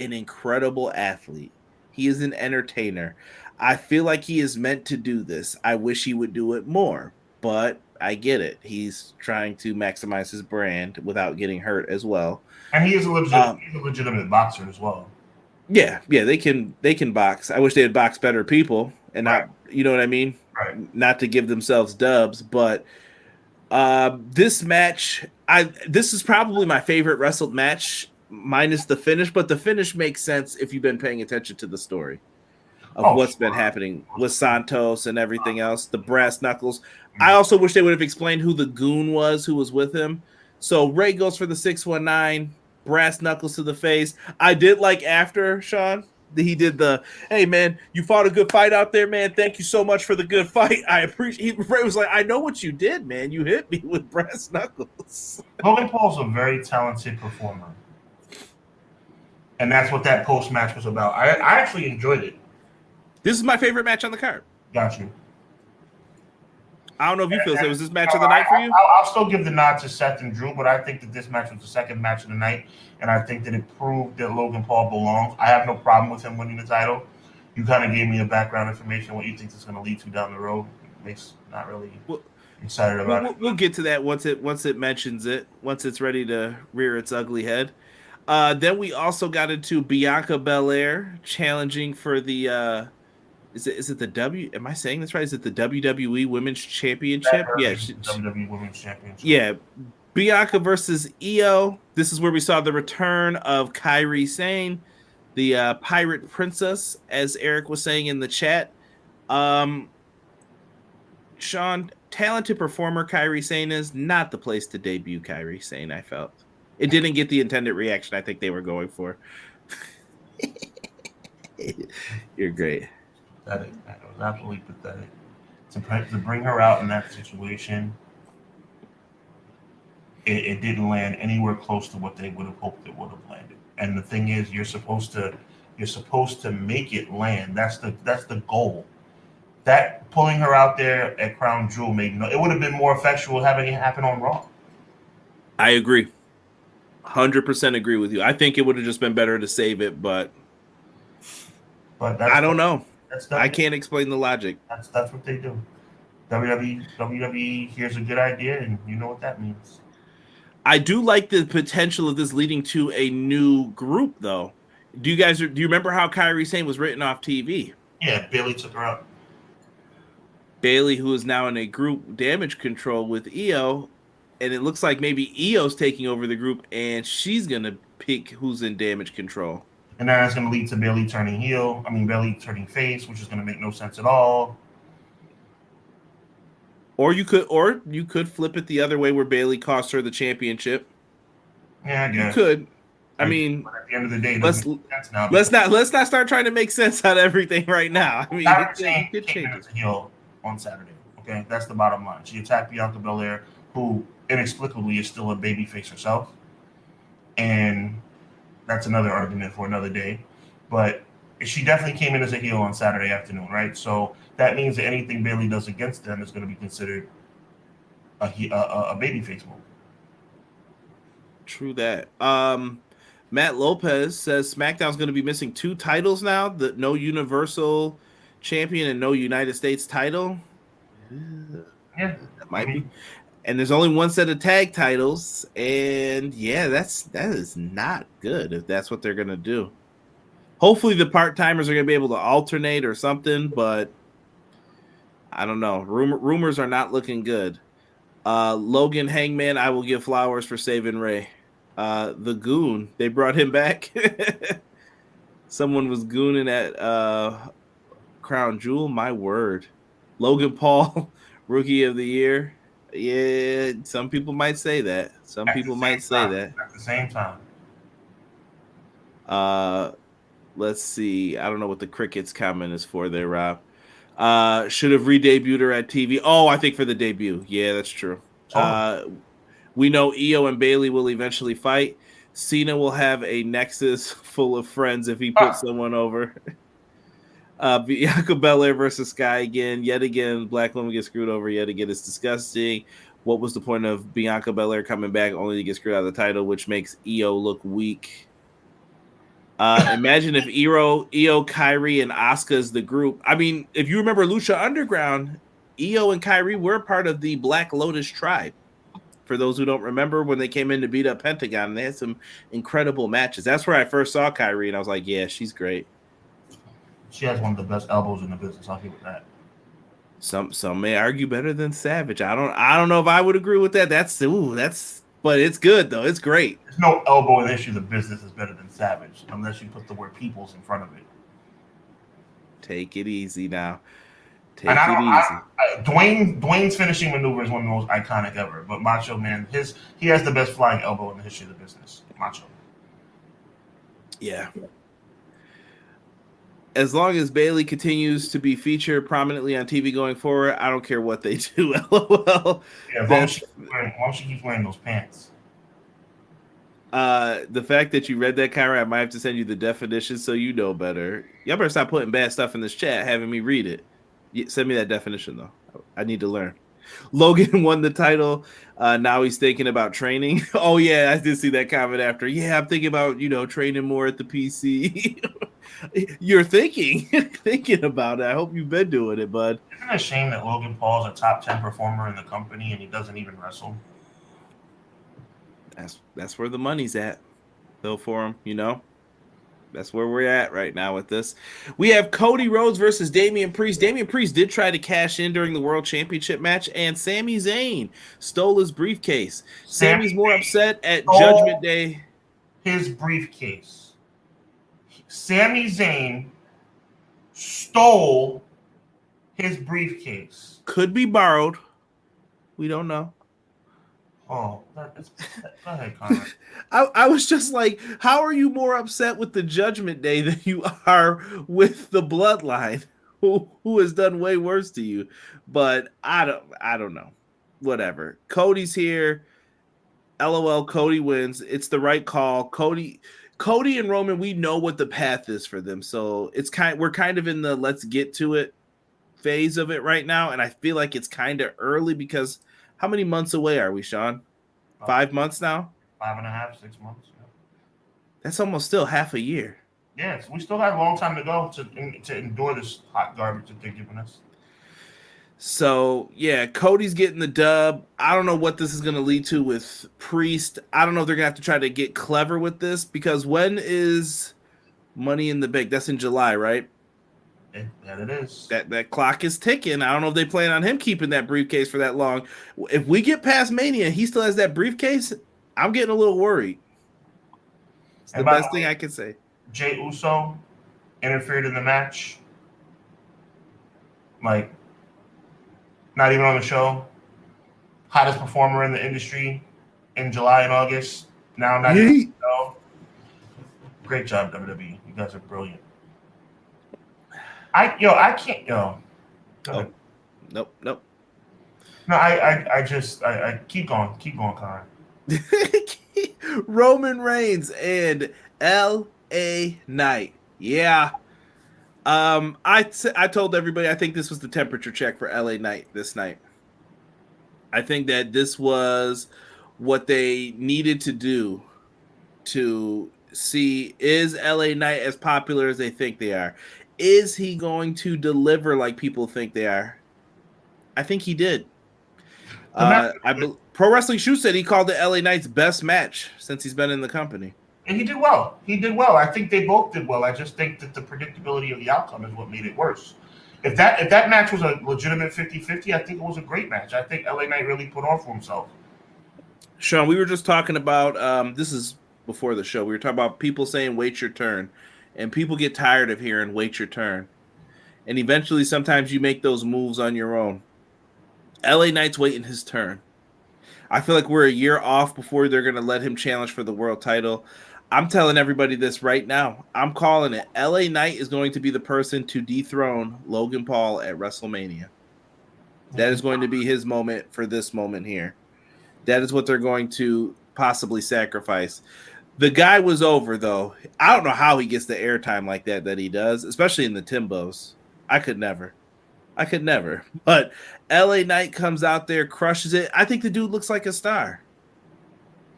an incredible athlete. He is an entertainer. I feel like he is meant to do this. I wish he would do it more, but I get it. He's trying to maximize his brand without getting hurt as well. And he is a legitimate boxer as well. Yeah, they can box. I wish they had boxed better people and not, you know what I mean? Right. Not to give themselves dubs, but this match, this is probably my favorite wrestled match, minus the finish, but the finish makes sense if you've been paying attention to the story of what's been happening with Santos and everything else, the brass knuckles. I also wish they would have explained who the goon was who was with him. So Ray goes for the 619, brass knuckles to the face. I did like after, Sean, he did the, hey, man, you fought a good fight out there, man. Thank you so much for the good fight. I appreciate it. Ray was like, I know what you did, man. You hit me with brass knuckles. Logan Paul's a very talented performer. And that's what that post-match was about. I actually enjoyed it. This is my favorite match on the card. Got you. I don't know if you feel so. Was this match of the night for you? I'll still give the nod to Seth and Drew, but I think that this match was the second match of the night, and I think that it proved that Logan Paul belongs. I have no problem with him winning the title. You kind of gave me a background information on what you think this is going to lead to down the road. Makes not really excited about it. We'll get to that once it mentions it, once it's ready to rear its ugly head. Then we also got into Bianca Belair challenging for the is it the W? Am I saying this right? Is it the WWE Women's Championship? Yeah, WWE Women's Championship. Yeah, Bianca versus Io. This is where we saw the return of Kairi Sane, the Pirate Princess, as Eric was saying in the chat. Sean, talented performer Kairi Sane is not the place to debut Kairi Sane. I felt it didn't get the intended reaction I think they were going for. You're great. Pathetic. That was absolutely pathetic. To bring her out in that situation, it didn't land anywhere close to what they would have hoped it would have landed. And the thing is, you're supposed to make it land. That's the goal. That pulling her out there at Crown Jewel it would have been more effectual having it happen on Raw. I agree. 100% agree with you. I think it would have just been better to save it, but I don't know. I can't explain the logic. That's what they do. WWE here's a good idea, and you know what that means. I do like the potential of this leading to a new group, though. Do you remember how Kairi Sane was written off TV? Yeah, Bayley took her out. Bayley, who is now in a group Damage Control with Io, and it looks like maybe Io's taking over the group, and she's gonna pick who's in Damage Control. And that's going to lead to Bayley turning Bayley turning face, which is going to make no sense at all. Or you could flip it the other way, where Bayley cost her the championship. Yeah, I guess. You could. I mean, but at the end of the day, let's not start trying to make sense out of everything right now. I mean, it could change as a heel on Saturday. Okay, that's the bottom line. She attacked Bianca Belair, who inexplicably is still a babyface herself, and that's another argument for another day. But she definitely came in as a heel on Saturday afternoon, right? So that means that anything Bayley does against them is going to be considered a babyface move. True that. Matt Lopez says SmackDown's going to be missing 2 titles now. No Universal Champion and no United States title. Yeah, that might be. And there's only one set of tag titles, and yeah, that is not good if that's what they're gonna do. Hopefully, the part timers are gonna be able to alternate or something, but I don't know. Rumors are not looking good. Logan Hangman, I will give flowers for saving Ray. The Goon, they brought him back. Someone was gooning at Crown Jewel. My word, Logan Paul, Rookie of the Year. Yeah, some people might say that. Some people might say that. At the same time. Let's see. I don't know what the crickets comment is for there, Rob. Should have re-debuted her at TV. Oh, I think for the debut. Yeah, that's true. We know Io and Bailey will eventually fight. Cena will have a nexus full of friends if he puts someone over. Bianca Belair versus Sky again. Yet again, black women get screwed over. Yet again, it's disgusting. What was the point of Bianca Belair coming back only to get screwed out of the title, which makes Io look weak? Imagine if Io, Kyrie, and Asuka is the group. I mean, if you remember Lucha Underground, Io and Kyrie were part of the Black Lotus tribe. For those who don't remember, when they came in to beat up Pentagon, they had some incredible matches. That's where I first saw Kyrie, and I was like, yeah, she's great. She has one of the best elbows in the business. I'll give it that. Some may argue better than Savage. I don't know if I would agree with that. But it's good though. It's great. There's no elbow in the history of the business is better than Savage, unless you put the word "peoples" in front of it. Take it easy now. Dwayne's finishing maneuver is one of the most iconic ever. But Macho Man, he has the best flying elbow in the history of the business. Macho. Yeah. As long as Bailey continues to be featured prominently on TV going forward, I don't care what they do. LOL. Yeah, as long as she keeps wearing those pants. The fact that you read that, Kyra, I might have to send you the definition so you know better. Y'all better stop putting bad stuff in this chat, having me read it. Send me that definition, though. I need to learn. Logan won the title. Now he's thinking about training. Oh, yeah, I did see that comment after. Yeah, I'm thinking about, training more at the PC. You're thinking about it. I hope you've been doing it, bud. Isn't it a shame that Logan Paul's a top 10 performer in the company and he doesn't even wrestle? That's where the money's at, though, for him, That's where we're at right now with this. We have Cody Rhodes versus Damian Priest. Damian Priest did try to cash in during the World Championship match, and Sami Zayn stole his briefcase. Sami's more upset at Judgment Day. His briefcase. Sami Zayn stole his briefcase. Could be borrowed. We don't know. Oh, go ahead, Connor. I was just like, how are you more upset with the Judgment Day than you are with the Bloodline, who has done way worse to you? But I don't know. Whatever. Cody's here. LOL. Cody wins. It's the right call. Cody and Roman, we know what the path is for them. So we're kind of in the let's get to it phase of it right now, and I feel like it's kind of early because. How many months away are we, Sean? 5 months now? 5.5, 6 months. Yeah. That's almost still half a year. Yes, we still have a long time to go to endure this hot garbage that they're giving us. So, yeah, Cody's getting the dub. I don't know what this is going to lead to with Priest. I don't know if they're going to have to try to get clever with this because when is Money in the Bank? That's in July, right? That it is. That clock is ticking. I don't know if they plan on him keeping that briefcase for that long. If we get past Mania and he still has that briefcase, I'm getting a little worried. It's the best thing I can say. Jey Uso interfered in the match. Like, not even on the show. Hottest performer in the industry in July and August. Now not even on the show. Great job, WWE. You guys are brilliant. I can't. Go ahead. Nope. No, I keep going, Connor. Roman Reigns and L.A. Knight. Yeah. I told everybody I think this was the temperature check for L.A. Knight this night. I think that this was what they needed to do to see, is L.A. Knight as popular as they think they are? Is he going to deliver like people think they are? I think he did. Pro Wrestling Shoot said he called the LA Knight's best match since he's been in the company. And he did well. I think they both did well. I just think that the predictability of the outcome is what made it worse. If that match was a legitimate 50-50, I think it was a great match. I think LA Knight really put on for himself. Sean, we were just talking about, this is before the show, we were talking about people saying, wait your turn. And people get tired of hearing, wait your turn. And eventually, sometimes you make those moves on your own. LA Knight's waiting his turn. I feel like we're a year off before they're going to let him challenge for the world title. I'm telling everybody this right now. I'm calling it. LA Knight is going to be the person to dethrone Logan Paul at WrestleMania. That is going to be his moment for this moment here. That is what they're going to possibly sacrifice. The guy was over, though. I don't know how he gets the airtime like that he does, especially in the Timbos. I could never. But LA Knight comes out there, crushes it. I think the dude looks like a star.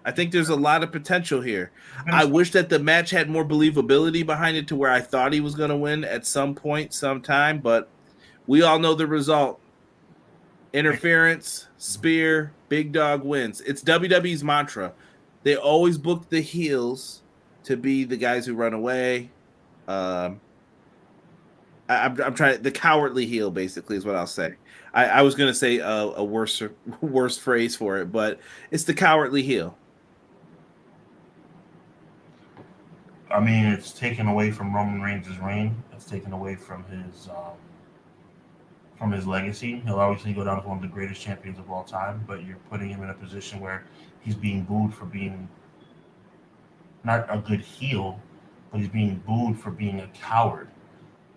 I think there's a lot of potential here. I wish that the match had more believability behind it to where I thought he was going to win at some point, sometime, but we all know the result. Interference, spear, big dog wins. It's WWE's mantra. They always book the heels to be the guys who run away. I'm trying the cowardly heel, basically, is what I'll say. I was going to say a worse phrase for it, but it's the cowardly heel. I mean, it's taken away from Roman Reigns' reign. It's taken away from his legacy. He'll obviously go down as one of the greatest champions of all time, but you're putting him in a position where he's being booed for being not a good heel, but he's being booed for being a coward.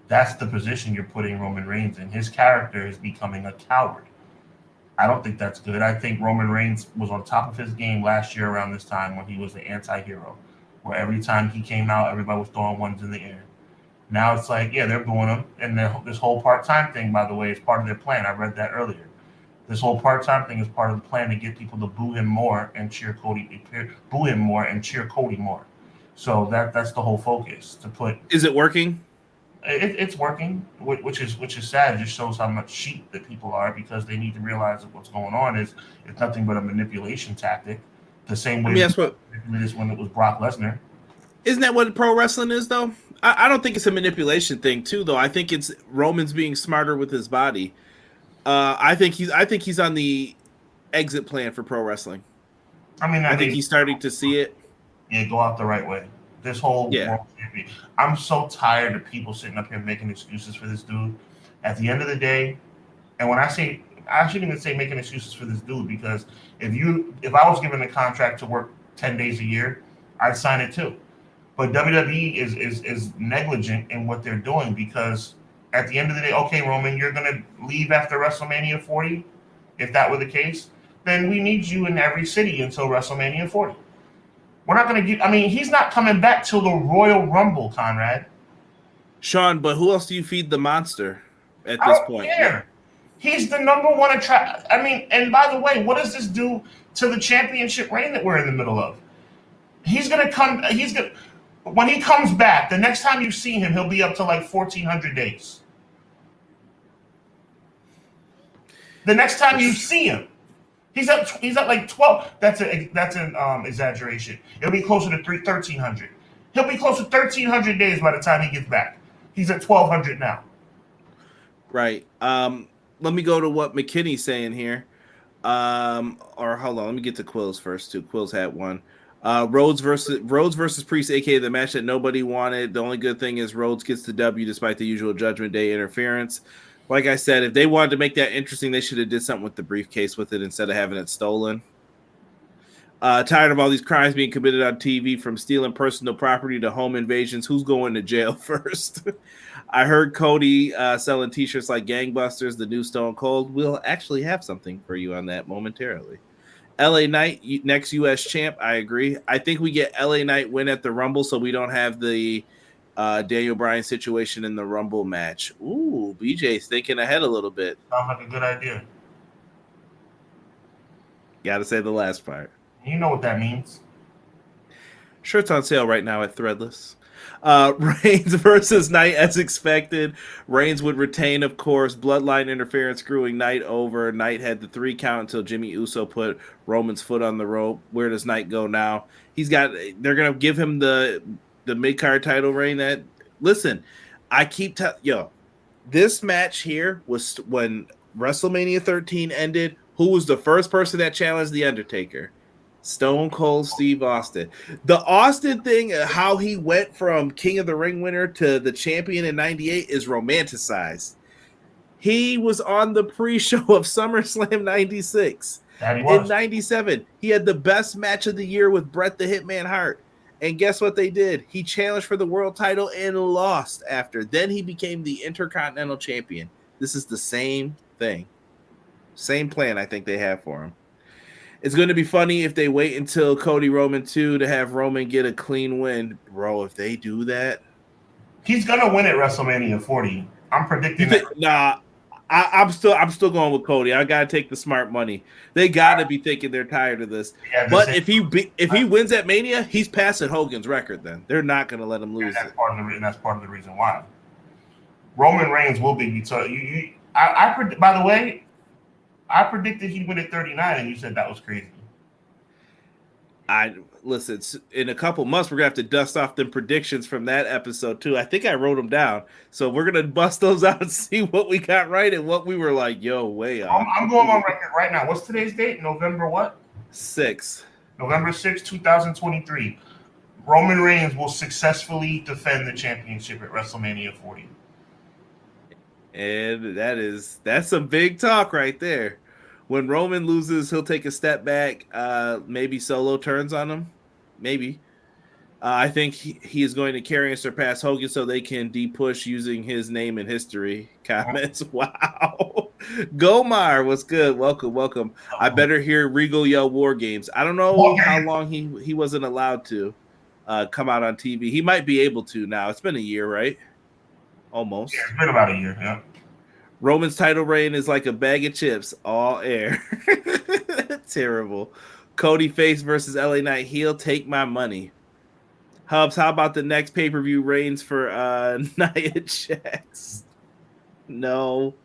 That's the position you're putting Roman Reigns in. His character is becoming a coward. I don't think that's good. I think Roman Reigns was on top of his game last year around this time when he was the anti-hero, where every time he came out, everybody was throwing ones in the air. Now it's like, yeah, they're booing him. And this whole part-time thing, by the way, is part of their plan. I read that earlier. This whole part-time thing is part of the plan to get people to boo him more and cheer Cody more. So that's the whole focus. Is it working? It's working, which is sad. It just shows how much sheep that people are, because they need to realize that what's going on is it's nothing but a manipulation tactic. The same way that's what when it was Brock Lesnar. Isn't that what pro wrestling is, though? I don't think it's a manipulation thing, too, though. I think it's Roman's being smarter with his body. I think he's on the exit plan for pro wrestling. I think he's starting to see it. Yeah, go out the right way. This whole world champion. I'm so tired of people sitting up here making excuses for this dude. At the end of the day, and when I shouldn't even say making excuses for this dude, because if I was given a contract to work 10 days a year, I'd sign it too. But WWE is negligent in what they're doing, because at the end of the day, okay, Roman, you're going to leave after WrestleMania 40. If that were the case, then we need you in every city until WrestleMania 40. We're not going to he's not coming back till the Royal Rumble, Conrad. Sean, but who else do you feed the monster at this point? Care. He's the number one and by the way, what does this do to the championship reign that we're in the middle of? When he comes back, the next time you see him, he'll be up to like 1,400 days. The next time you see him, he's at like 12. That's an exaggeration. It'll be closer to 1,300. He'll be close to 1,300 days by the time he gets back. He's at 1,200 now. Right. Let me go to what McKinney's saying here. Or hold on, let me get to Quills first too. Quills had one. Rhodes versus Priest, aka the match that nobody wanted. The only good thing is Rhodes gets the W despite the usual Judgment Day interference. Like I said, if they wanted to make that interesting, they should have did something with the briefcase with it instead of having it stolen. Tired of all these crimes being committed on TV, from stealing personal property to home invasions. Who's going to jail first? I heard Cody selling T-shirts like gangbusters, the new Stone Cold. We'll actually have something for you on that momentarily. LA Knight, next U.S. champ. I agree. I think we get LA Knight win at the Rumble, so we don't have the Daniel Bryan situation in the Rumble match. Ooh, BJ's thinking ahead a little bit. Sounds like a good idea. Got to say the last part. You know what that means. Shirts on sale right now at Threadless. Reigns versus Knight as expected. Reigns would retain, of course. Bloodline interference screwing Knight over. Knight had the 3 count until Jimmy Uso put Roman's foot on the rope. Where does Knight go now? They're gonna give him the mid-card title reign. Listen, I keep this match here was when WrestleMania 13 ended. Who was the first person that challenged The Undertaker? Stone Cold Steve Austin. The Austin thing, how he went from King of the Ring winner to the champion in 98 is romanticized. He was on the pre-show of SummerSlam 96. In 97, he had the best match of the year with Bret the Hitman Hart. And guess what they did? He challenged for the world title and lost after. Then he became the Intercontinental Champion. This is the same thing. Same plan I think they have for him. It's going to be funny if they wait until Cody Roman 2 to have Roman get a clean win. Bro, if they do that. He's going to win at WrestleMania 40. I'm predicting that. Nah, I'm still going with Cody. I got to take the smart money. They got to be thinking they're tired of this. Yeah, but if he wins at Mania, he's passing Hogan's record then. They're not going to let him lose. That's part of the reason why. Roman Reigns will be. So by the way, I predicted he'd win at 39, and you said that was crazy. Listen, in a couple months, we're going to have to dust off them predictions from that episode, too. I think I wrote them down. So we're going to bust those out and see what we got right and what we were like, yo, way off. I'm going on record right now. What's today's date? November what? 6th. November 6th, 2023. Roman Reigns will successfully defend the championship at WrestleMania 40. And that's some big talk right there. When Roman loses, he'll take a step back. Maybe Solo turns on him. Maybe. I think he is going to carry and surpass Hogan so they can de-push using his name in history. Comments. Wow. Gomar, what's good? Welcome. I better hear Regal yell War Games. I don't know how long he wasn't allowed to come out on TV. He might be able to now. It's been a year, right? Almost. Yeah, it's been about a year, yeah. Roman's title reign is like a bag of chips, all air. Terrible. Cody face versus LA Knight heel. Take my money. Hubs, how about the next pay-per-view reigns for Nia Jax? No.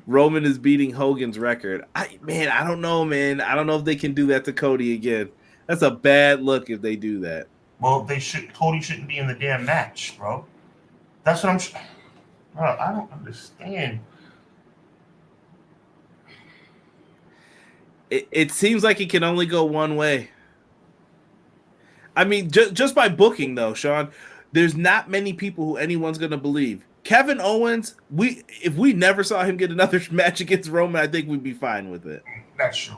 Roman is beating Hogan's record. I don't know, man. I don't know if they can do that to Cody again. That's a bad look if they do that. Well, Cody shouldn't be in the damn match, bro. That's what I'm. Bro, I don't understand. It seems like it can only go one way. I mean, just by booking, though, Sean, there's not many people who anyone's going to believe. Kevin Owens, if we never saw him get another match against Roman, I think we'd be fine with it. That's true.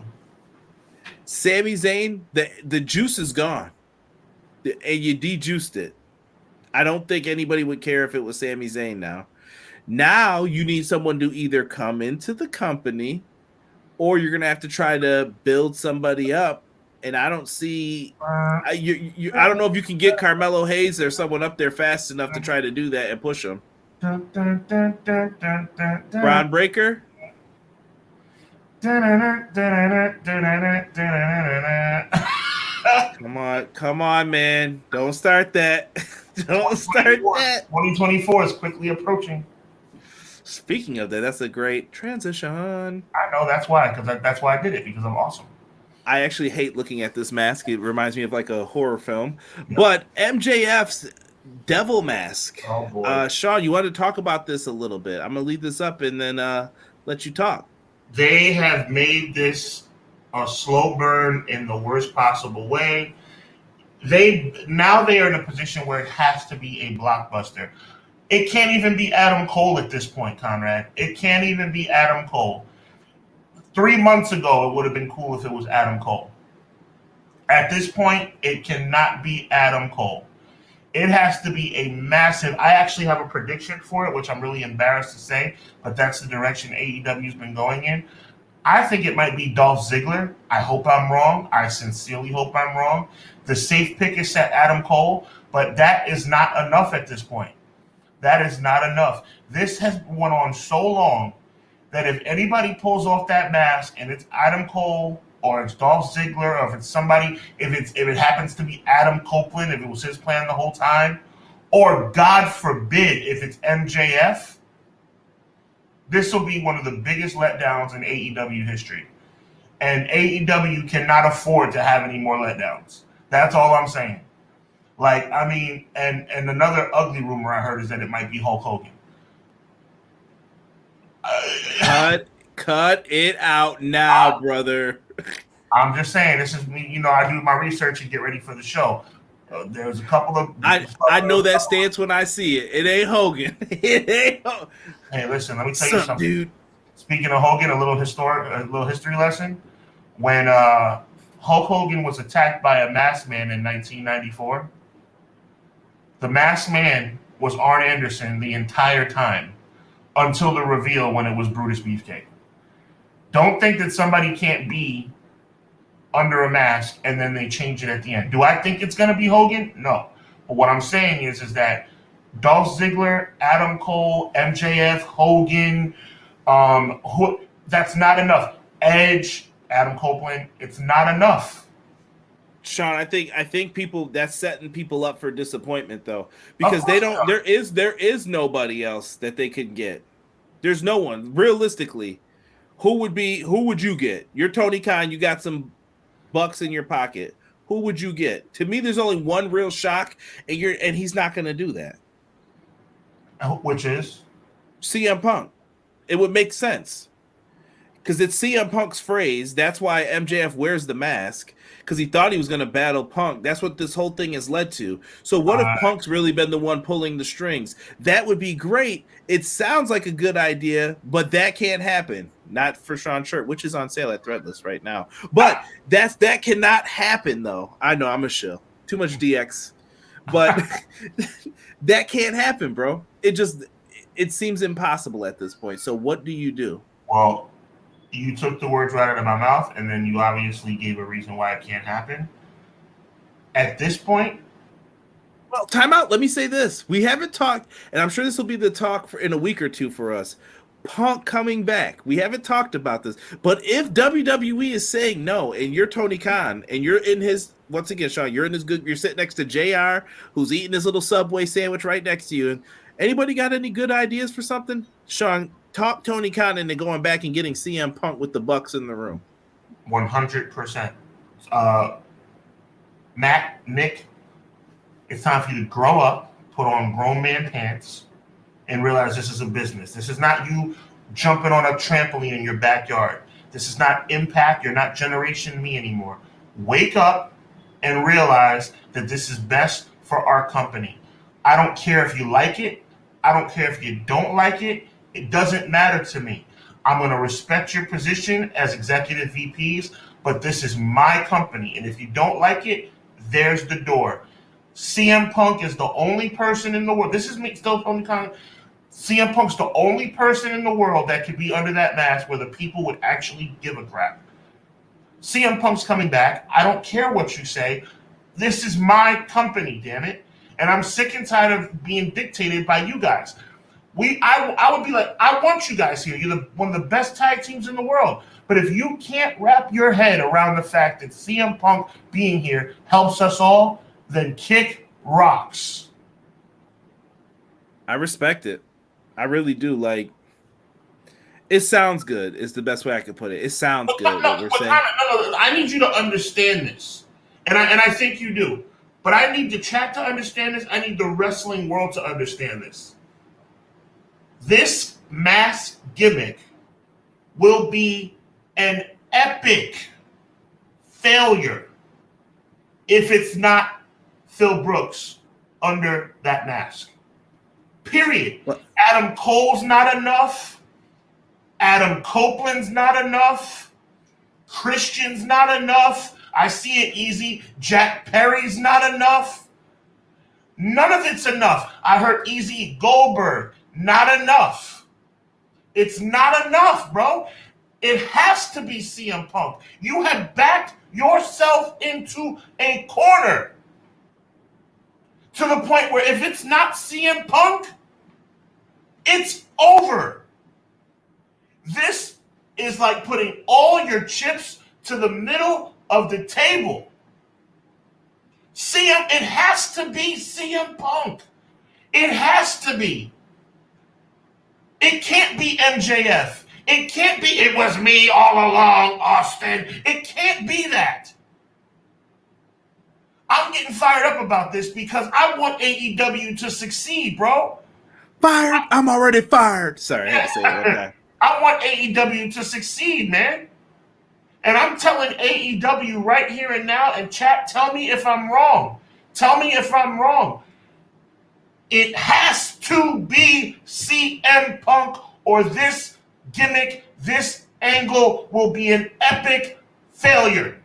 Sami Zayn, the juice is gone. And you de-juiced it. I don't think anybody would care if it was Sami Zayn now. Now you need someone to either come into the company or you're going to have to try to build somebody up. And I don't see I don't know if you can get Carmelo Hayes or someone up there fast enough to try to do that and push them. Braun Breaker? Come on, man. Don't start that. Don't start that. 2024 is quickly approaching. Speaking of that, that's a great transition. I know, that's why I did it, because I'm awesome. I actually hate looking at this mask. It reminds me of like a horror film. Yep. But MJF's devil mask. Oh, boy. Sean, you want to talk about this a little bit? I'm going to lead this up and then let you talk. They have made this a slow burn in the worst possible way. They are in a position where it has to be a blockbuster. It can't even be Adam Cole at this point, Conrad. It can't even be Adam Cole. 3 months ago, it would have been cool if it was Adam Cole. At this point, it cannot be Adam Cole. It has to be a massive. I actually have a prediction for it, which I'm really embarrassed to say, but that's the direction AEW's been going in. I think it might be Dolph Ziggler. I hope I'm wrong. I sincerely hope I'm wrong. The safe pick is set Adam Cole, but that is not enough at this point. That is not enough. This has went on so long that if anybody pulls off that mask and it's Adam Cole or it's Dolph Ziggler or if it's somebody, if it happens to be Adam Copeland, if it was his plan the whole time, or God forbid if it's MJF, this will be one of the biggest letdowns in AEW history. And AEW cannot afford to have any more letdowns. That's all I'm saying. Like, I mean, and another ugly rumor I heard is that it might be Hulk Hogan. Cut it out now, brother. I'm just saying, this is me. I do my research and get ready for the show. There's a couple of. I know that stance when I see it. It ain't Hogan. It ain't. Hey, listen, let me tell you something, dude. Speaking of Hogan, a little history lesson. When Hulk Hogan was attacked by a masked man in 1994, the masked man was Arn Anderson the entire time until the reveal when it was Brutus Beefcake. Don't think that somebody can't be under a mask and then they change it at the end. Do I think it's going to be Hogan? No. But what I'm saying is that Dolph Ziggler, Adam Cole, MJF, Hogan, that's not enough. Edge, Adam Copeland, it's not enough. Sean, I think people, that's setting people up for disappointment though, because they don't. There is nobody else that they could get. There's no one realistically. Who would you get? You're Tony Khan. You got some bucks in your pocket. Who would you get? To me, there's only one real shock, and he's not going to do that. Which is CM Punk. It would make sense because it's CM Punk's phrase. That's why MJF wears the mask, because he thought he was going to battle Punk. That's what this whole thing has led to. So what if Punk's really been the one pulling the strings? That would be great. It sounds like a good idea, but that can't happen. Not for Sean Shirt, which is on sale at Threadless right now. But that cannot happen, though. I know I'm a shill. Too much DX. But that can't happen, bro. It seems impossible at this point. So what do you do? Well, you took the words right out of my mouth, and then you obviously gave a reason why it can't happen. At this point, well, time out. Let me say this. We haven't talked, and I'm sure this will be the talk in a week or two for us. Punk coming back. We haven't talked about this. But if WWE is saying no, and you're Tony Khan, and you're in his, once again, Sean, you're sitting next to JR, who's eating his little Subway sandwich right next to you. And anybody got any good ideas for something? Sean, talk Tony Khan into going back and getting CM Punk with the Bucks in the room. 100%. Matt, Nick, it's time for you to grow up, put on grown man pants, and realize this is a business. This is not you jumping on a trampoline in your backyard. This is not Impact. You're not Generation Me anymore. Wake up and realize that this is best for our company. I don't care if you like it. I don't care if you don't like it. It doesn't matter to me. I'm going to respect your position as executive VPs, but this is my company. And if you don't like it, there's the door. CM Punk is the only person in the world. This is me still Tony Khan. CM Punk's the only person in the world that could be under that mask where the people would actually give a crap. CM Punk's coming back. I don't care what you say. This is my company, damn it. And I'm sick and tired of being dictated by you guys. I would be like, I want you guys here. You're one of the best tag teams in the world. But if you can't wrap your head around the fact that CM Punk being here helps us all, then kick rocks. I respect it. I really do. Like, it sounds good is the best way I could put it. It sounds good, what we're saying. No, I need you to understand this. And I think you do. But I need the chat to understand this. I need the wrestling world to understand this. This mask gimmick will be an epic failure if it's not Phil Brooks under that mask. Period. What? Adam Cole's not enough. Adam Copeland's not enough. Christian's not enough. I see it easy. Jack Perry's not enough. None of it's enough. I heard Easy Goldberg. Not enough. It's not enough, bro. It has to be CM Punk. You have backed yourself into a corner to the point where if it's not CM Punk, it's over. This is like putting all your chips to the middle of the table. It has to be CM Punk. It has to be. It can't be MJF. It can't be, it was me all along, Austin. It can't be that. I'm getting fired up about this because I want AEW to succeed, bro. Fired? I'm already fired. Sorry, I had to say it. Okay. I want AEW to succeed, man. And I'm telling AEW right here and now, and chat, tell me if I'm wrong. Tell me if I'm wrong. It has to be CM Punk, or this gimmick, this angle will be an epic failure.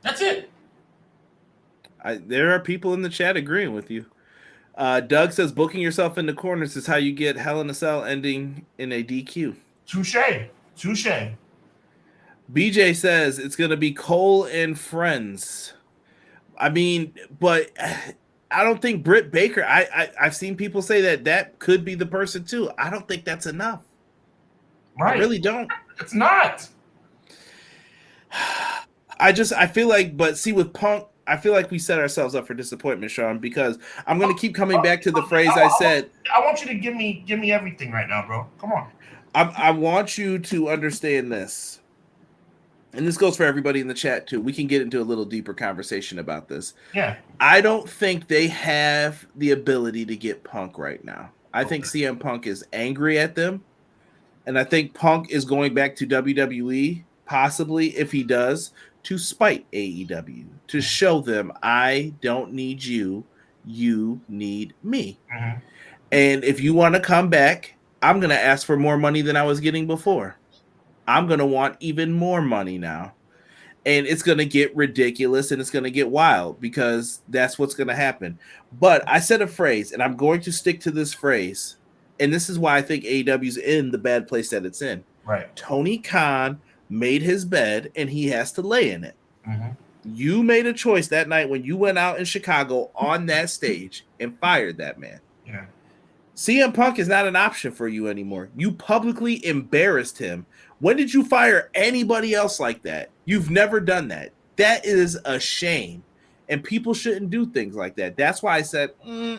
That's it. There are people in the chat agreeing with you. Doug says booking yourself in the corners is how you get Hell in a Cell ending in a DQ. Touche. BJ says it's going to be Cole and Friends. I mean, but I don't think Britt Baker. I've seen people say that could be the person too. I don't think that's enough. Right. I really don't. It's not. I feel like, but see, with Punk, I feel like we set ourselves up for disappointment, Sean, because I'm going to keep coming back to the phrase I said. I want you to give me everything right now, bro. Come on. I want you to understand this. And this goes for everybody in the chat too. We can get into a little deeper conversation about this. Yeah. I don't think they have the ability to get Punk right now. I think CM Punk is angry at them. And I think Punk is going back to WWE, possibly if he does, to spite AEW, to show them I don't need you, you need me. Mm-hmm. And if you want to come back, I'm going to ask for more money than I was getting before. I'm going to want even more money now. And it's going to get ridiculous and it's going to get wild because that's what's going to happen. But I said a phrase, and I'm going to stick to this phrase. And this is why I think AEW's in the bad place that it's in. Right. Tony Khan made his bed and he has to lay in it. Mm-hmm. You made a choice that night when you went out in Chicago on that stage and fired that man. Yeah. CM Punk is not an option for you anymore. You publicly embarrassed him. When did you fire anybody else like that? You've never done that. That is a shame. And people shouldn't do things like that. That's why I said,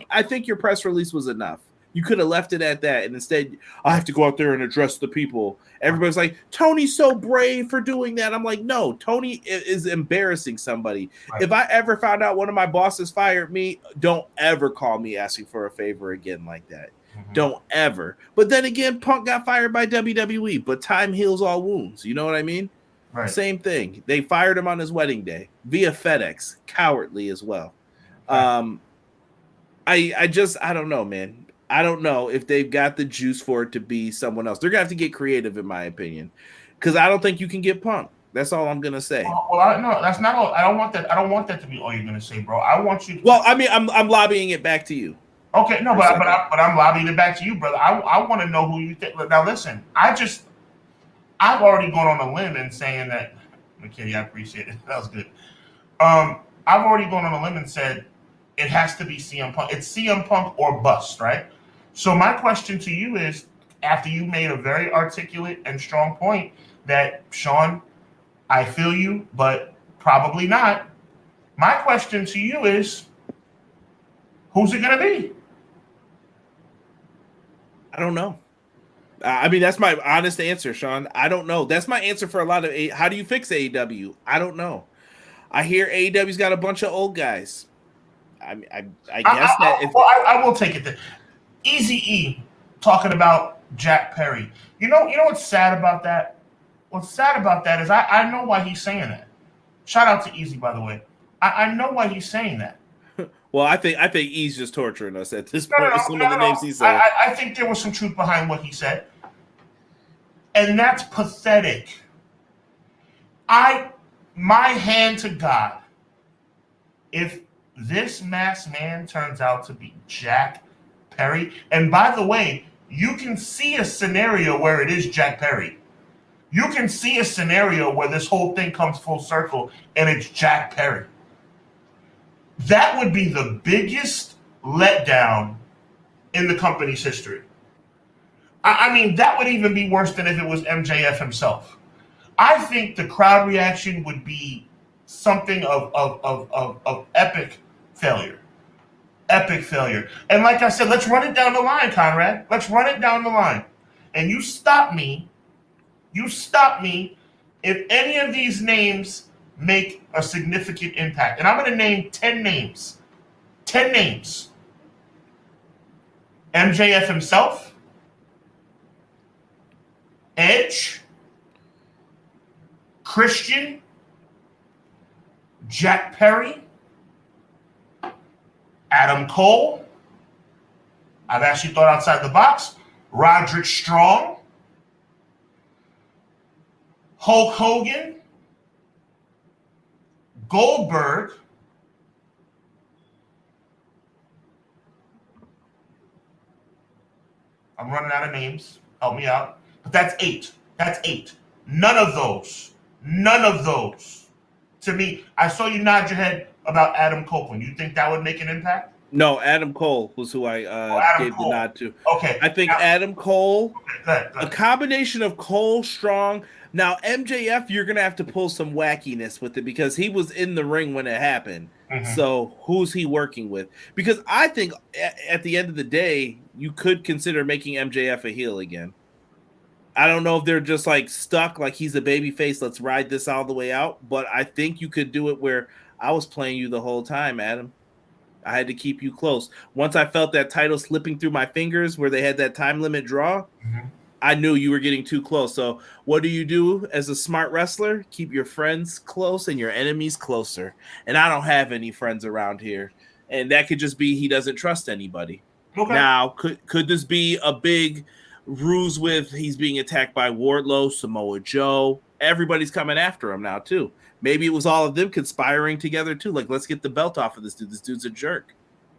I think your press release was enough. You could have left it at that. And instead, I have to go out there and address the people. Everybody's like, Tony's so brave for doing that. I'm like, no, Tony is embarrassing somebody. Right. If I ever found out one of my bosses fired me, don't ever call me asking for a favor again like that. Mm-hmm. Don't ever. But then again, Punk got fired by WWE, but time heals all wounds. You know what I mean? Right. Same thing. They fired him on his wedding day via FedEx. Cowardly as well. Right. I don't know, man. I don't know if they've got the juice for it to be someone else. They're going to have to get creative, in my opinion, because I don't think you can get Punk. That's all I'm going to say. Well, no, that's not all. I don't want that to be all you're going to say, bro. I want you to. Well, I mean, I'm lobbying it back to you. Okay, no, but I'm lobbying it back to you, brother. I want to know who you think. Now, listen, I've already gone on a limb and saying that. McKinney, I appreciate it. That was good. I've already gone on a limb and said it has to be CM Punk. It's CM Punk or bust, right? So my question to you is, after you made a very articulate and strong point that, Sean, I feel you, but probably not. My question to you is, who's it going to be? I don't know. I mean, that's my honest answer, Sean. I don't know. That's my answer for a lot of how do you fix AEW? I don't know. I hear AEW's got a bunch of old guys. I guess I will take it then. Eazy-E talking about Jack Perry. You know what's sad about that? What's sad about that is I know why he's saying that. Shout out to Eazy, by the way. I know why he's saying that. Well, I think E's just torturing us at this point with some of the names he said. I think there was some truth behind what he said. And that's pathetic. My hand to God, if this masked man turns out to be Jack Perry, and by the way, you can see a scenario where it is Jack Perry. You can see a scenario where this whole thing comes full circle and it's Jack Perry. That would be the biggest letdown in the company's history. I mean, that would even be worse than if it was MJF himself. I think the crowd reaction would be something of epic failure. Epic failure. And like I said, let's run it down the line, Conrad. Let's run it down the line. And you stop me if any of these names make a significant impact. And I'm going to name 10 names. 10 names. MJF himself. Edge. Christian. Jack Perry, Adam Cole. I've actually thought outside the box. Roderick Strong, Hulk Hogan, Goldberg, I'm running out of names. Help me out. But that's 8. That's 8. None of those. To me, I saw you nod your head about Adam Copeland. You think that would make an impact? No, Adam Cole was who I gave the nod to. Okay. I think Adam Cole, go ahead. a combination of Cole, Strong. Now, MJF, you're going to have to pull some wackiness with it because he was in the ring when it happened. Mm-hmm. So who's he working with? Because I think at the end of the day, you could consider making MJF a heel again. I don't know if they're just like stuck, like he's a babyface. Let's ride this all the way out. But I think you could do it where I was playing you the whole time, Adam. I had to keep you close. Once I felt that title slipping through my fingers where they had that time limit draw, mm-hmm. I knew you were getting too close. So what do you do as a smart wrestler? Keep your friends close and your enemies closer. And I don't have any friends around here. And that could just be he doesn't trust anybody. Okay. Now, could this be a big ruse with he's being attacked by Wardlow, Samoa Joe? Everybody's coming after him now, too. Maybe it was all of them conspiring together, too. Like, let's get the belt off of this dude. This dude's a jerk.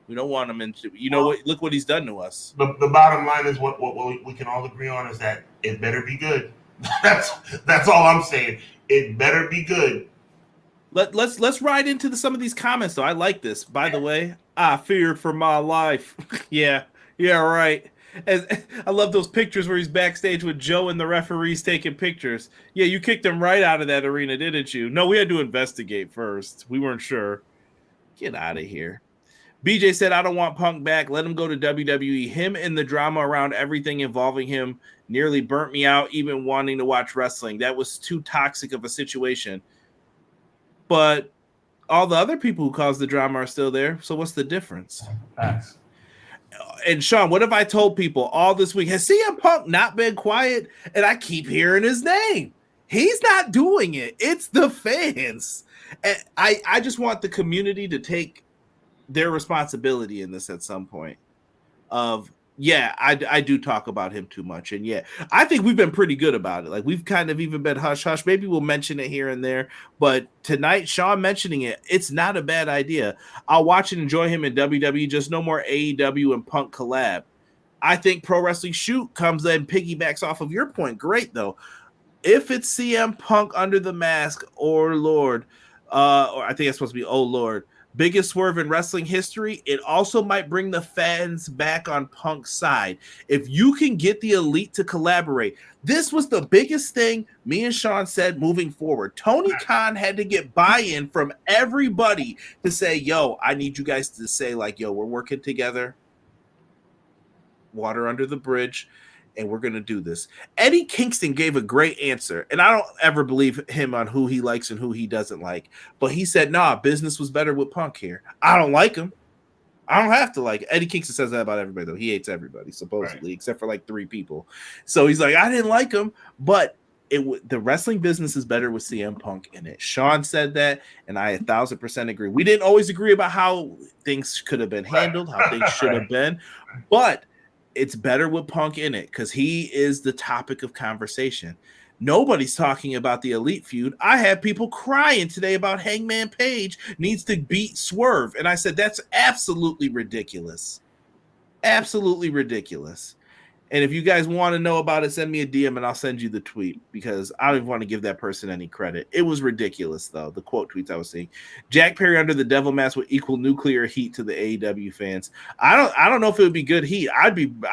We don't want him into, what? Look what he's done to us. The bottom line is what we can all agree on is that it better be good. That's all I'm saying. It better be good. Let's ride into some of these comments, though. I like this. By the way, I feared for my life. yeah, right. I love those pictures where he's backstage with Joe and the referees taking pictures. Yeah, you kicked him right out of that arena, didn't you? No, we had to investigate first. We weren't sure. Get out of here. BJ said, I don't want Punk back. Let him go to WWE. Him and the drama around everything involving him nearly burnt me out, even wanting to watch wrestling. That was too toxic of a situation. But all the other people who caused the drama are still there. So what's the difference? Thanks. And Sean, what have I told people all this week? Has CM Punk not been quiet? And I keep hearing his name. He's not doing it. It's the fans. And I just want the community to take their responsibility in this at some point. I do talk about him too much. And yeah, I think we've been pretty good about it. Like we've kind of even been hush-hush. Maybe we'll mention it here and there. But tonight, Sean mentioning it, it's not a bad idea. I'll watch and enjoy him in WWE. Just no more AEW and Punk collab. I think Pro Wrestling Shoot comes and piggybacks off of your point. Great, though. If it's CM Punk under the mask or Lord, or I think it's supposed to be Oh Lord, biggest swerve in wrestling history, it also might bring the fans back on Punk's side. If you can get the Elite to collaborate, this was the biggest thing me and Sean said moving forward. Tony Khan had to get buy-in from everybody to say, yo, I need you guys to say like, yo, we're working together. Water under the bridge. And we're going to do this. Eddie Kingston gave a great answer. And I don't ever believe him on who he likes and who he doesn't like. But he said, nah, business was better with Punk here. I don't like him. I don't have to like it. Eddie Kingston says that about everybody, though. He hates everybody, supposedly, except for like 3 people. So he's like, I didn't like him. But the wrestling business is better with CM Punk in it. Sean said that, and I 1,000% agree. We didn't always agree about how things could have been handled, how things should have been. But it's better with Punk in it because he is the topic of conversation. Nobody's talking about the Elite feud. I had people crying today about Hangman Page needs to beat Swerve. And I said, that's absolutely ridiculous. Absolutely ridiculous. And if you guys want to know about it, send me a DM and I'll send you the tweet because I don't even want to give that person any credit. It was ridiculous, though, the quote tweets I was seeing. Jack Perry under the devil mask would equal nuclear heat to the AEW fans. I don't know if it would be good heat. I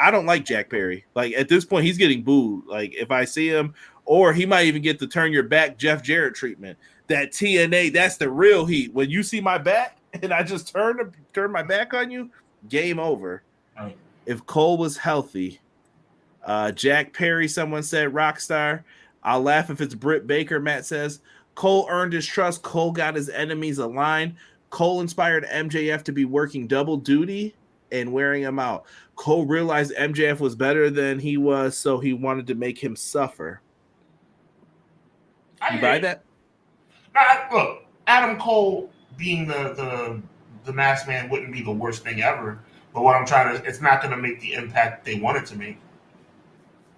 don't like Jack Perry. Like at this point, he's getting booed. Like if I see him, or he might even get the turn your back Jeff Jarrett treatment. That TNA, that's the real heat. When you see my back and I just turn my back on you, game over. Right. If Cole was healthy. Jack Perry, someone said Rockstar. I'll laugh if it's Britt Baker. Matt says Cole earned his trust. Cole got his enemies aligned. Cole inspired MJF to be working double duty and wearing him out. Cole realized MJF was better than he was, so he wanted to make him suffer. You buy that? Look, Adam Cole being the masked man wouldn't be the worst thing ever. But what I'm trying to, it's not going to make the impact they want it to make.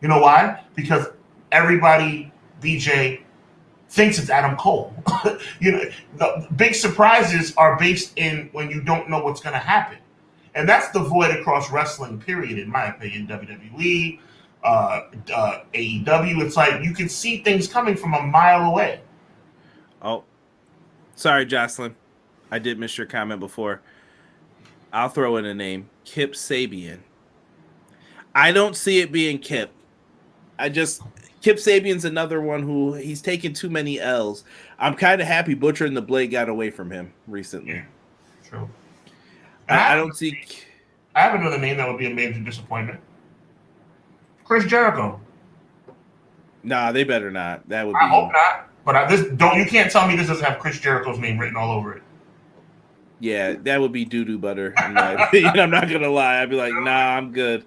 You know why? Because everybody, BJ, thinks it's Adam Cole. The big surprises are based in when you don't know what's going to happen. And that's the void across wrestling, period, in my opinion. WWE, AEW, it's like you can see things coming from a mile away. Oh, sorry, Jocelyn. I did miss your comment before. I'll throw in a name. Kip Sabian. I don't see it being Kip. Kip Sabian's another one who he's taken too many L's. I'm kind of happy Butcher and the Blade got away from him recently. Yeah, true. I don't see. I have another name that would be a major disappointment. Chris Jericho. Nah, they better not. That would be. I hope not. But you can't tell me this doesn't have Chris Jericho's name written all over it. Yeah, that would be doo-doo butter. In my opinion. I'm not gonna lie. I'd be like, nah, I'm good.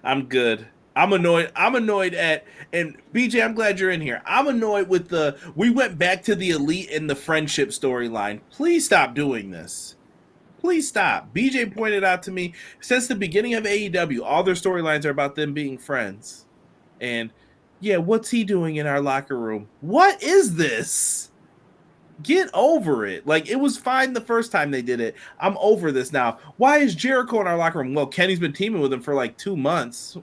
I'm annoyed. I'm annoyed at, and BJ, I'm glad you're in here. I'm annoyed with we went back to the Elite and the friendship storyline. Please stop doing this. Please stop. BJ pointed out to me, since the beginning of AEW, all their storylines are about them being friends. And yeah, what's he doing in our locker room? What is this? Get over it. Like, it was fine the first time they did it. I'm over this now. Why is Jericho in our locker room? Well, Kenny's been teaming with him for like 2 months.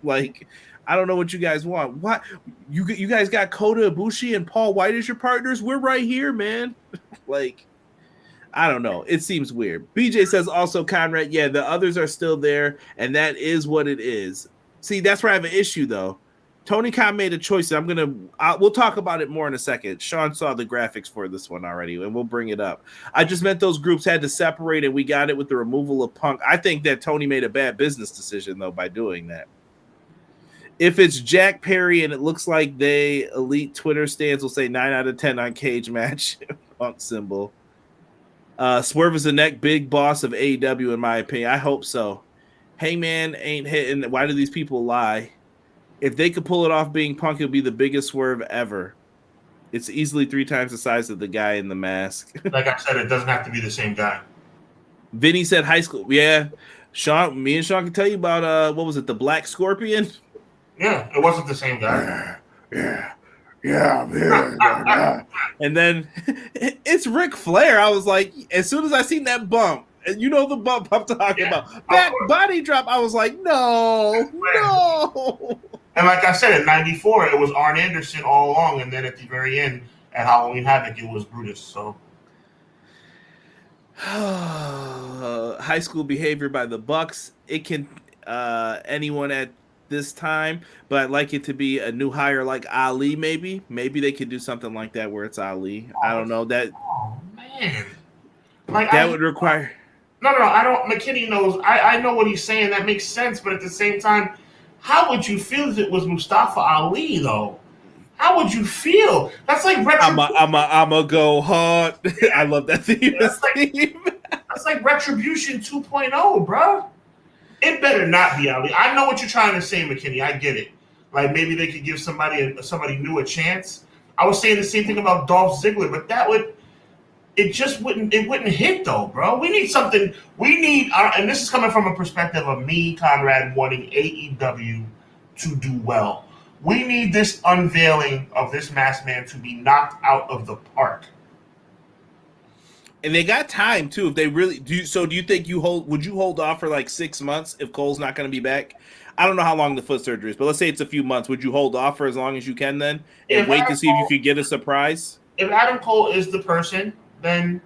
Like, I don't know what you guys want. What you guys got Kota Ibushi and Paul White as your partners? We're right here, man. Like, I don't know. It seems weird. BJ says also, Conrad, yeah, the others are still there, and that is what it is. See, that's where I have an issue, though. Tony Khan made a choice. We'll talk about it more in a second. Sean saw the graphics for this one already, and we'll bring it up. I just meant those groups had to separate, and we got it with the removal of Punk. I think that Tony made a bad business decision, though, by doing that. If it's Jack Perry and it looks like they Elite Twitter stands will say 9 out of 10 on Cage Match. Punk symbol. Swerve is the next big boss of AEW, in my opinion. I hope so. Hangman ain't hitting. Why do these people lie? If they could pull it off being Punk, it'll be the biggest swerve ever. It's easily 3 times the size of the guy in the mask. Like I said, it doesn't have to be the same guy. Vinny said high school. Yeah. Sean, me and Sean can tell you about, what was it, the Black Scorpion? Yeah, it wasn't the same guy. Yeah. And then it's Ric Flair. I was like, as soon as I seen that bump, and you know the bump I'm talking about, back body drop, I was like, no. And like I said, in '94, it was Arn Anderson all along, and then at the very end, at Halloween Havoc, it was Brutus. So, high school behavior by the Bucks. It can anyone at this time, but I'd like it to be a new hire like Ali. Maybe they could do something like that where it's Ali. I don't know that. Oh man, like that would require. No. I don't. McKinney knows. I know what he's saying. That makes sense, but at the same time, how would you feel if it was Mustafa Ali though? How would you feel? That's like retribution. I'm a go hard. I love that theme. That's like Retribution 2.0, bro. It better not be Ali. I know what you're trying to say, McKinney. I get it. Like maybe they could give somebody new a chance. I was saying the same thing about Dolph Ziggler, but it wouldn't hit though, bro. We need something. And this is coming from a perspective of me, Conrad, wanting AEW to do well. We need this unveiling of this masked man to be knocked out of the park. And they got time too. If they really do, so do you think would you hold off for like 6 months if Cole's not going to be back? I don't know how long the foot surgery is, but let's say it's a few months. Would you hold off for as long as you can then, and wait to see if you could get a surprise? If Adam Cole is the person, then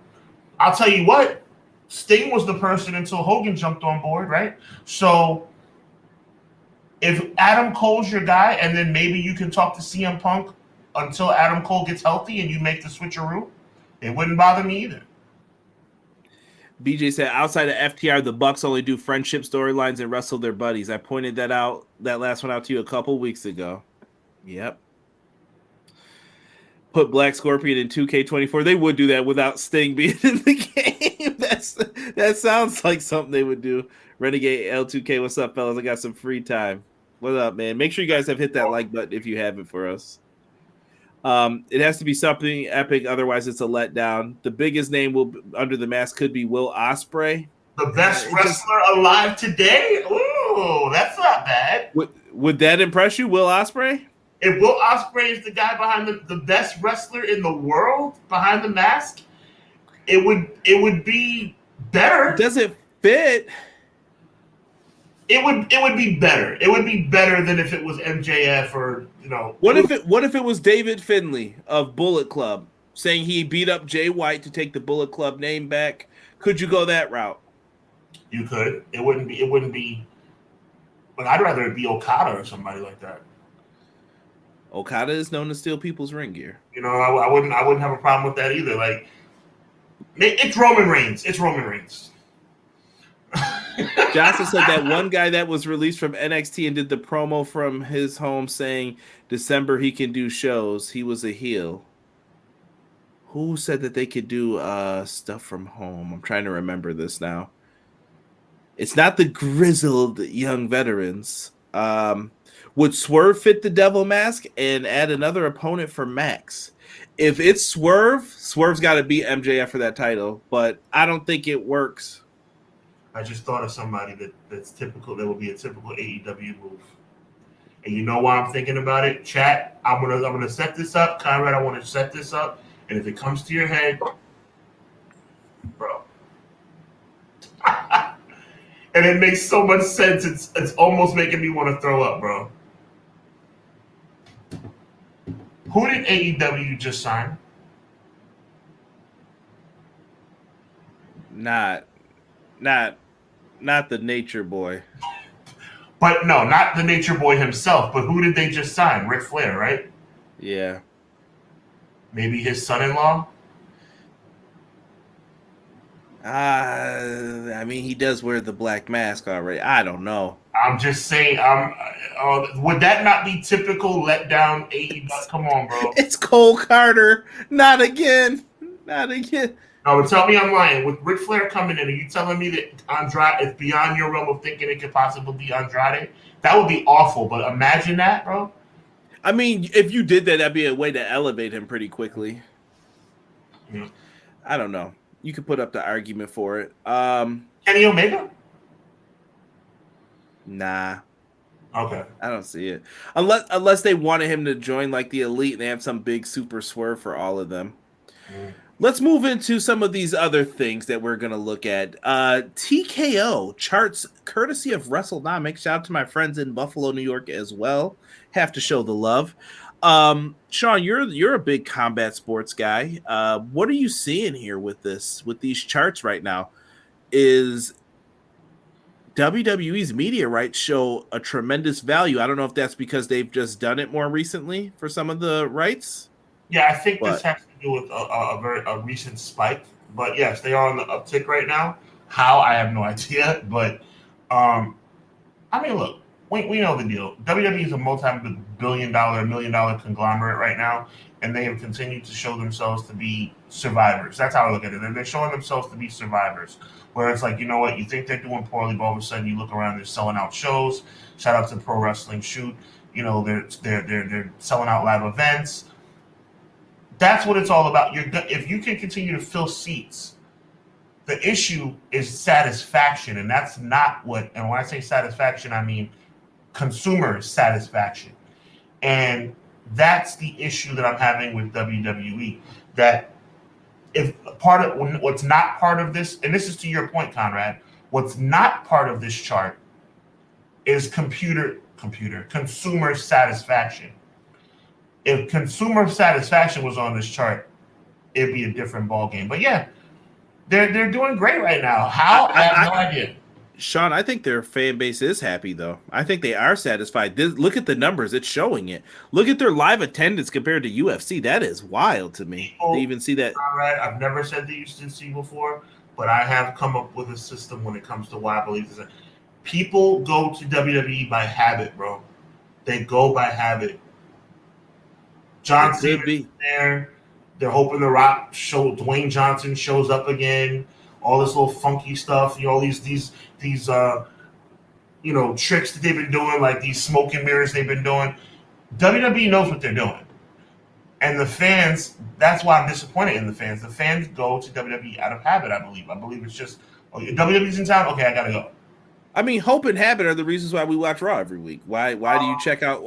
I'll tell you what, Sting was the person until Hogan jumped on board, right? So if Adam Cole's your guy, and then maybe you can talk to CM Punk until Adam Cole gets healthy and you make the switcheroo, it wouldn't bother me either. BJ said, outside of FTR, the Bucks only do friendship storylines and wrestle their buddies. I pointed that last one out to you a couple weeks ago. Yep. Put Black Scorpion in 2K24. They would do that without Sting being in the game. That sounds like something they would do. Renegade L2K, what's up, fellas? I got some free time. What up, man? Make sure you guys have hit that like button if you haven't for us. It has to be something epic, otherwise it's a letdown. The biggest name under the mask could be Will Ospreay. The best wrestler alive today? Ooh, that's not bad. Would that impress you, Will Ospreay? If Will Ospreay is the guy behind the best wrestler in the world behind the mask, it would be better. Does it fit? It would be better. It would be better than if it was MJF or What if it was David Finlay of Bullet Club saying he beat up Jay White to take the Bullet Club name back? Could you go that route? You could. It wouldn't be. But I'd rather it be Okada or somebody like that. Okada is known to steal people's ring gear. I wouldn't have a problem with that either. Like, it's Roman Reigns. It's Roman Reigns. Johnson said that one guy that was released from NXT and did the promo from his home saying December he can do shows. He was a heel. Who said that they could do stuff from home? I'm trying to remember this now. It's not the grizzled young veterans. Would Swerve fit the devil mask and add another opponent for Max? If it's Swerve's got to beat MJF for that title, but I don't think it works. I just thought of somebody that's typical. That would be a typical AEW move. And you know why I'm thinking about it? Chat, I'm gonna set this up. Conrad, I want to set this up. And if it comes to your head, bro. And it makes so much sense. It's almost making me want to throw up, bro. Who did AEW just sign? Not the Nature Boy. But no, not the Nature Boy himself. But who did they just sign? Ric Flair, right? Yeah. Maybe his son-in-law? I mean, he does wear the black mask already. I don't know. I'm just saying, would that not be typical letdown AEW? Come on, bro. It's Cole Carter. Not again. Not again. No, but tell me I'm lying. With Ric Flair coming in, are you telling me that Andrade is beyond your realm of thinking it could possibly be Andrade? That would be awful, but imagine that, bro. I mean, if you did that, that'd be a way to elevate him pretty quickly. Yeah. I don't know. You could put up the argument for it. Kenny Omega? Nah. Okay. I don't see it. Unless they wanted him to join like the Elite and they have some big super swerve for all of them. Mm. Let's move into some of these other things that we're going to look at. TKO charts courtesy of WrestleNomics. Shout out to my friends in Buffalo, New York as well. Have to show the love. Sean, you're a big combat sports guy. What are you seeing here with these charts right now? Is WWE's media rights show a tremendous value? I don't know if that's because they've just done it more recently for some of the rights. Yeah, I think this has to do with a recent spike. But yes, they are on the uptick right now. How, I have no idea. But I mean, look, we know the deal. WWE is a multi-billion dollar, $1 million conglomerate right now, and they have continued to show themselves to be survivors. That's how I look at it. They're showing themselves to be survivors. Where it's like, you know what, you think they're doing poorly, but all of a sudden you look around, they're selling out shows. Shout out to Pro Wrestling Shoot. You know, they're selling out live events. That's what it's all about. If you can continue to fill seats, the issue is satisfaction, and that's not what. And when I say satisfaction, I mean consumer satisfaction, and that's the issue that I'm having with WWE. That if part of what's not part of this, and this is to your point, Conrad, what's not part of this chart is consumer satisfaction. If consumer satisfaction was on this chart, it'd be a different ballgame. But yeah, they're doing great right now. How? I have no idea. Sean, I think their fan base is happy, though. I think they are satisfied. Look at the numbers. It's showing it. Look at their live attendance compared to UFC. That is wild to me. To even see that. All right. I've never said the UFC before, but I have come up with a system when it comes to why I believe this. People go to WWE by habit, bro. They go by habit. John Cena's there. They're hoping the Rock Dwayne Johnson shows up again. All this little funky stuff. You know, all these tricks that they've been doing, like these smoke and mirrors they've been doing. WWE knows what they're doing. And the fans, that's why I'm disappointed in the fans. The fans go to WWE out of habit, I believe. I believe it's just, WWE's in town, okay, I gotta go. I mean, hope and habit are the reasons why we watch Raw every week. Why do you check out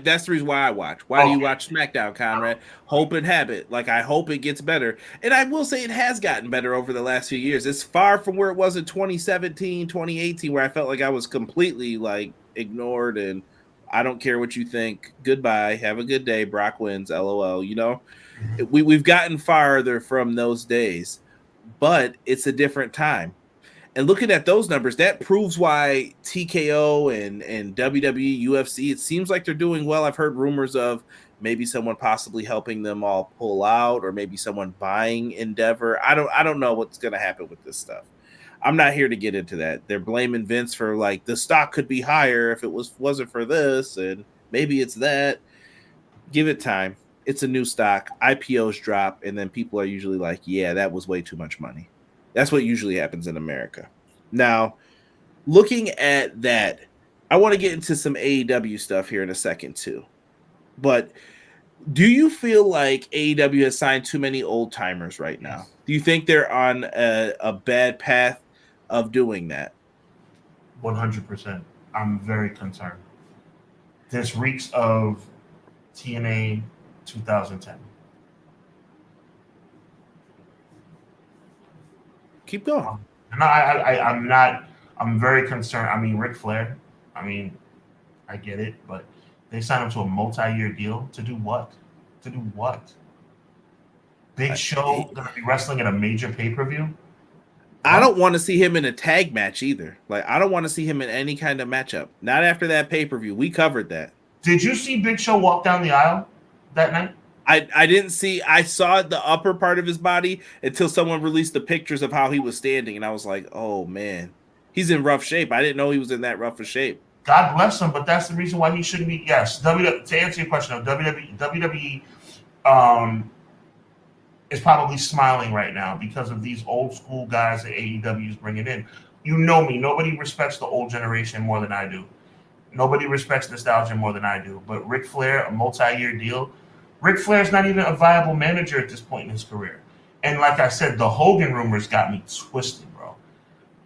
that's the reason why I watch. Why do you watch SmackDown, Conrad? Hope and habit. Like, I hope it gets better. And I will say it has gotten better over the last few years. It's far from where it was in 2017, 2018, where I felt like I was completely like ignored and I don't care what you think. Goodbye. Have a good day. Brock wins. LOL. You know, we've gotten farther from those days, but it's a different time. And looking at those numbers, that proves why TKO and WWE, UFC, it seems like they're doing well. I've heard rumors of maybe someone possibly helping them all pull out, or maybe someone buying Endeavor. I don't know what's going to happen with this stuff. I'm not here to get into that. They're blaming Vince for like the stock could be higher if it wasn't for this, and maybe it's that. Give it time. It's a new stock. IPOs drop, and then people are usually like, yeah, that was way too much money. That's what usually happens in America. Now, looking at that, I want to get into some AEW stuff here in a second too. But do you feel like AEW has signed too many old timers right now? Do you think they're on a bad path of doing that? 100%. I'm very concerned. This reeks of TNA 2010. Keep going. No, I'm not. I'm very concerned. I mean, Ric Flair. I mean, I get it, but they signed him to a multi-year deal to do what? To do what? Big Show gonna be wrestling at a major pay-per-view? I don't want to see him in a tag match either. Like, I don't want to see him in any kind of matchup. Not after that pay-per-view. We covered that. Did you see Big Show walk down the aisle that night? I didn't see. I saw the upper part of his body until someone released the pictures of how he was standing, and I was like, "Oh man, he's in rough shape." I didn't know he was in that rough of shape. God bless him, but that's the reason why he shouldn't be. Yes, to answer your question, WWE is probably smiling right now because of these old school guys that AEW is bringing in. You know me. Nobody respects the old generation more than I do. Nobody respects nostalgia more than I do. But Ric Flair, a multi-year deal. Ric Flair's not even a viable manager at this point in his career. And like I said, the Hogan rumors got me twisted, bro.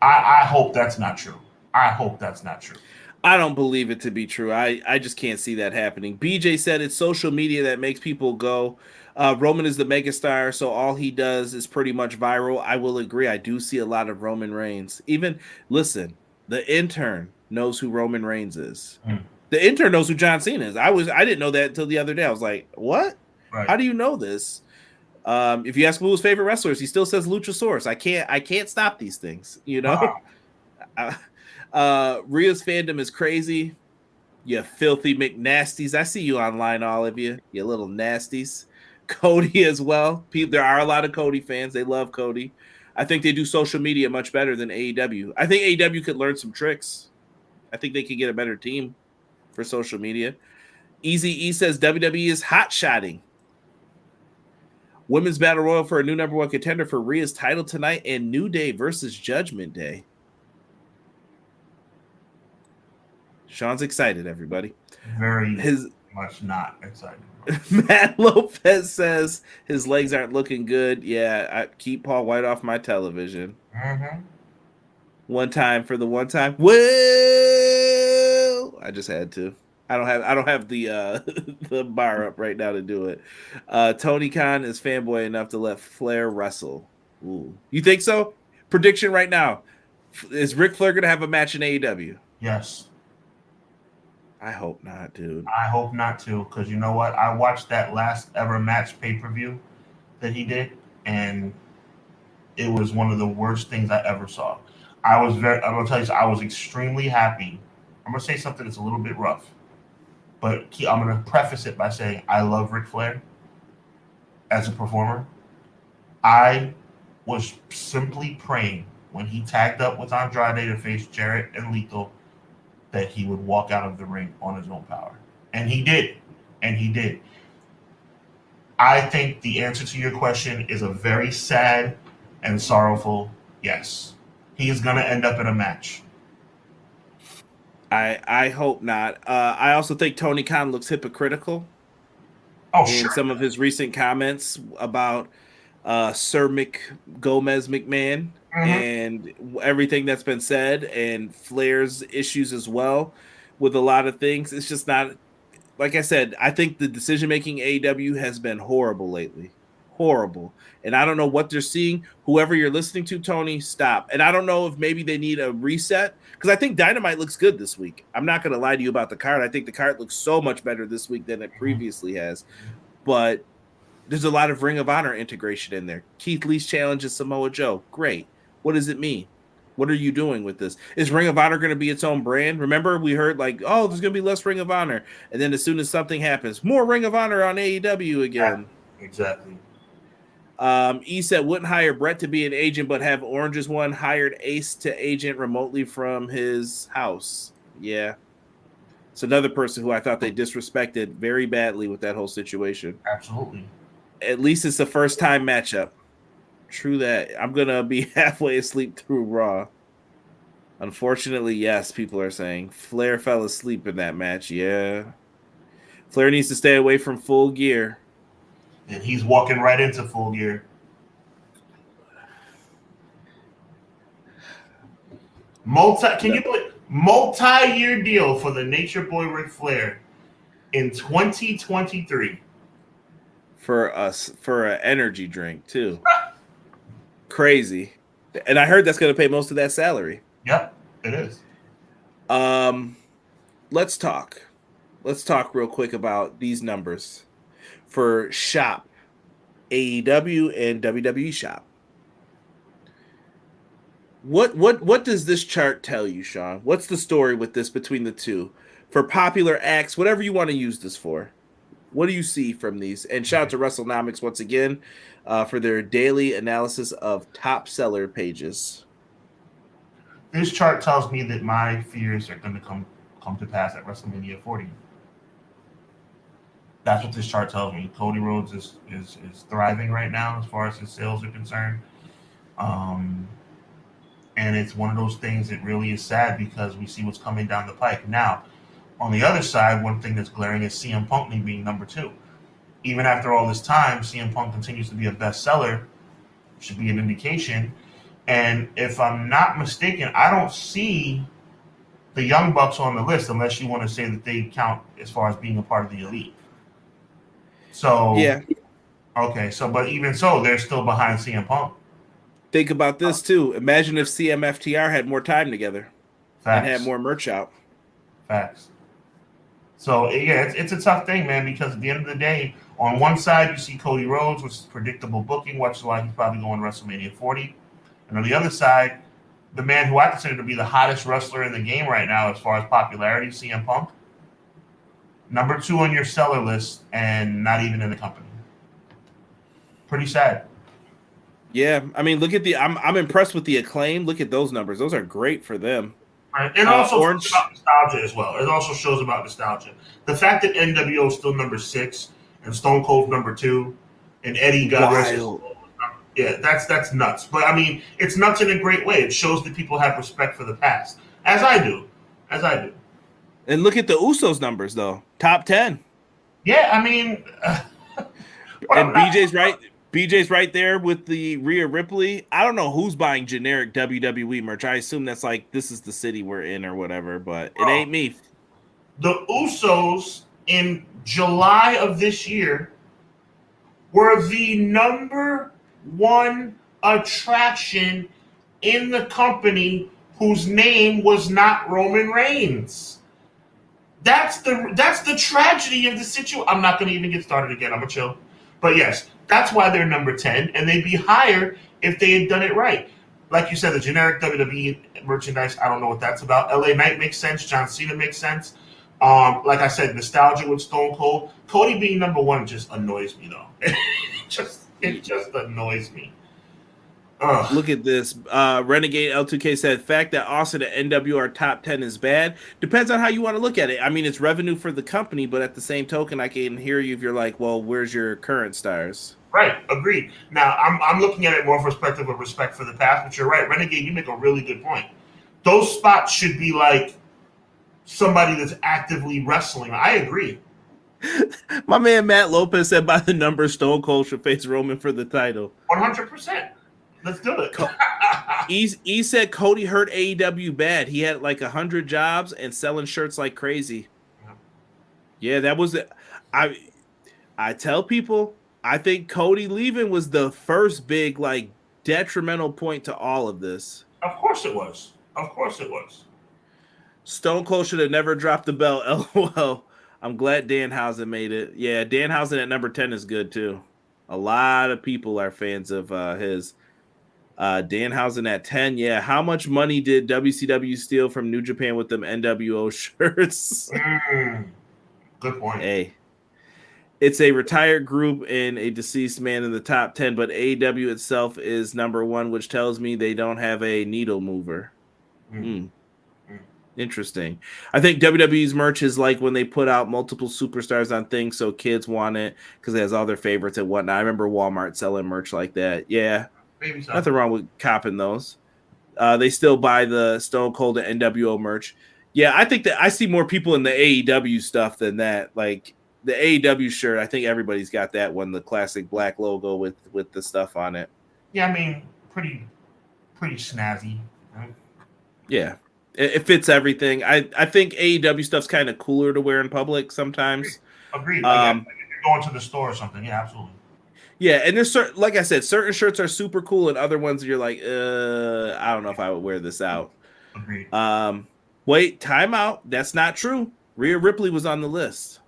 I hope that's not true. I hope that's not true. I don't believe it to be true. I just can't see that happening. BJ said it's social media that makes people go. Roman is the megastar, so all he does is pretty much viral. I will agree. I do see a lot of Roman Reigns. Even, listen, the intern knows who Roman Reigns is. The intern knows who John Cena is. I didn't know that until the other day. I was like, what? Right. How do you know this? If you ask him who his favorite wrestlers, he still says Luchasaurus. I can't stop these things, you know? Wow. Rhea's fandom is crazy. You filthy McNasties. I see you online, all of you. You little nasties. Cody as well. There are a lot of Cody fans. They love Cody. I think they do social media much better than AEW. I think AEW could learn some tricks. I think they could get a better team for social media. Easy E says WWE is hot-shotting. Women's Battle Royal for a new number one contender for Rhea's title tonight, and New Day versus Judgment Day. Sean's excited, everybody. Very much not excited. Matt Lopez says his legs aren't looking good. Yeah, I keep Paul White off my television. One time for the one time. Well, I just had to. I don't have the the bar up right now to do it. Tony Khan is fanboy enough to let Flair wrestle. Ooh. You think so? Prediction right now. Is Ric Flair going to have a match in AEW? Yes. I hope not, dude. I hope not too, because you know what? I watched that last ever match pay-per-view that he did, and it was one of the worst things I ever saw. I'm gonna tell you, I was extremely happy. I'm gonna say something that's a little bit rough, but I'm gonna preface it by saying I love Ric Flair as a performer. I was simply praying when he tagged up with Andrade to face Jarrett and Lethal that he would walk out of the ring on his own power. And he did. And he did. I think the answer to your question is a very sad and sorrowful yes. He is going to end up in a match. I hope not. I also think Tony Khan looks hypocritical. in some of his recent comments about Sir Gomez McMahon and everything that's been said, and Flair's issues as well with a lot of things. It's just not, like I said, I think the decision-making AEW has been horrible lately. Horrible. And I don't know what they're seeing. Whoever you're listening to, Tony, stop. And I don't know if maybe they need a reset, because I think Dynamite looks good this week. I'm not going to lie to you about the card. I think the card looks so much better this week than it previously has. But there's a lot of Ring of Honor integration in there. Keith Lee's challenge is Samoa Joe. Great. What does it mean? What are you doing with this? Is Ring of Honor going to be its own brand? Remember, we heard like, oh, there's going to be less Ring of Honor. And then as soon as something happens, more Ring of Honor on AEW again. Yeah, exactly. E said, wouldn't hire Brett to be an agent, but have Orange's one hired Ace to agent remotely from his house. Yeah. It's another person who I thought they disrespected very badly with that whole situation. Absolutely. At least it's a first-time matchup. True that. I'm going to be halfway asleep through Raw. Unfortunately, yes, people are saying. Flair fell asleep in that match. Yeah. Flair needs to stay away from Full Gear. And he's walking right into Full Gear. Multi-year deal for the Nature Boy Ric Flair in 2023. For an energy drink too. Crazy. And I heard that's going to pay most of that salary. Yep, it is. Let's talk real quick about these numbers for Shop, AEW and WWE Shop. What does this chart tell you, Sean? What's the story with this between the two? For popular acts, whatever you want to use this for. What do you see from these? And shout out to WrestleNomics once again for their daily analysis of top seller pages. This chart tells me that my fears are going to come to pass at WrestleMania 40. That's what this chart tells me. Cody Rhodes is thriving right now as far as his sales are concerned. And it's one of those things that really is sad because we see what's coming down the pike. Now, on the other side, one thing that's glaring is CM Punk being number 2. Even after all this time, CM Punk continues to be a bestseller. Should be an indication. And if I'm not mistaken, I don't see the Young Bucks on the list unless you want to say that they count as far as being a part of the Elite. So yeah. Okay, so but even so, they're still behind CM Punk. Think about this too. Imagine if CMFTR had more time together. Facts. And had more merch out. Facts. So yeah, it's a tough thing, man, because at the end of the day, on one side you see Cody Rhodes, which is predictable booking, which is why he's probably going to WrestleMania 40. And on the other side, the man who I consider to be the hottest wrestler in the game right now as far as popularity, CM Punk. Number 2 on your seller list and not even in the company. Pretty sad. Yeah, I mean, look at I'm impressed with the Acclaim. Look at those numbers; those are great for them. Right. And also Orange about nostalgia as well. It also shows about nostalgia. The fact that NWO is still number 6 and Stone Cold number 2 and Eddie Guerrero. Yeah, that's nuts. But I mean, it's nuts in a great way. It shows that people have respect for the past, as I do. And look at the Usos numbers, though. Top 10. Yeah, I mean, and BJ's right there with the Rhea Ripley. I don't know who's buying generic WWE merch. I assume that's like, this is the city we're in or whatever, but it ain't me. The Usos in July of this year were the number 1 attraction in the company whose name was not Roman Reigns. That's the tragedy of the situation. I'm not going to even get started again. I'm going to chill. But yes, that's why they're number 10, and they'd be higher if they had done it right. Like you said, the generic WWE merchandise, I don't know what that's about. LA Knight makes sense. John Cena makes sense. Like I said, nostalgia with Stone Cold. Cody being number 1 just annoys me, though. It just annoys me. Ugh. Look at this. Renegade L2K said, fact that Austin and NW are top 10 is bad. Depends on how you want to look at it. I mean, it's revenue for the company, but at the same token, I can hear you if you're like, well, where's your current stars? Right. Agreed. Now, I'm looking at it more from perspective of respect for the past, but you're right. Renegade, you make a really good point. Those spots should be like somebody that's actively wrestling. I agree. My man Matt Lopez said by the number Stone Cold should face Roman for the title. 100%. Let's do it. He said Cody hurt AEW bad. He had like 100 jobs and selling shirts like crazy. Yeah, that was it. I tell people, I think Cody leaving was the first big like detrimental point to all of this. Of course it was. Of course it was. Stone Cold should have never dropped the belt. LOL. I'm glad Danhausen made it. Yeah, Danhausen at number 10 is good too. A lot of people are fans of his. Danhausen at 10. Yeah, how much money did WCW steal from New Japan with them NWO shirts? Good point. Hey, it's a retired group and a deceased man in the top 10, but AEW itself is number 1, which tells me they don't have a needle mover. Interesting. I think WWE's merch is like when they put out multiple superstars on things so kids want it because it has all their favorites and whatnot. I remember Walmart selling merch like that. Yeah, maybe so. Nothing wrong with copping those. They still buy the Stone Cold and NWO merch. Yeah, I think that I see more people in the AEW stuff than that. Like the AEW shirt, I think everybody's got that one, the classic black logo with the stuff on it. Yeah, I mean, pretty snazzy. Right? Yeah. It fits everything. I think AEW stuff's kind of cooler to wear in public sometimes. Agreed. Like, if you're going to the store or something, yeah, absolutely. Yeah, and there's like I said, certain shirts are super cool, and other ones you're like, I don't know if I would wear this out. Agreed. Wait, time out. That's not true. Rhea Ripley was on the list.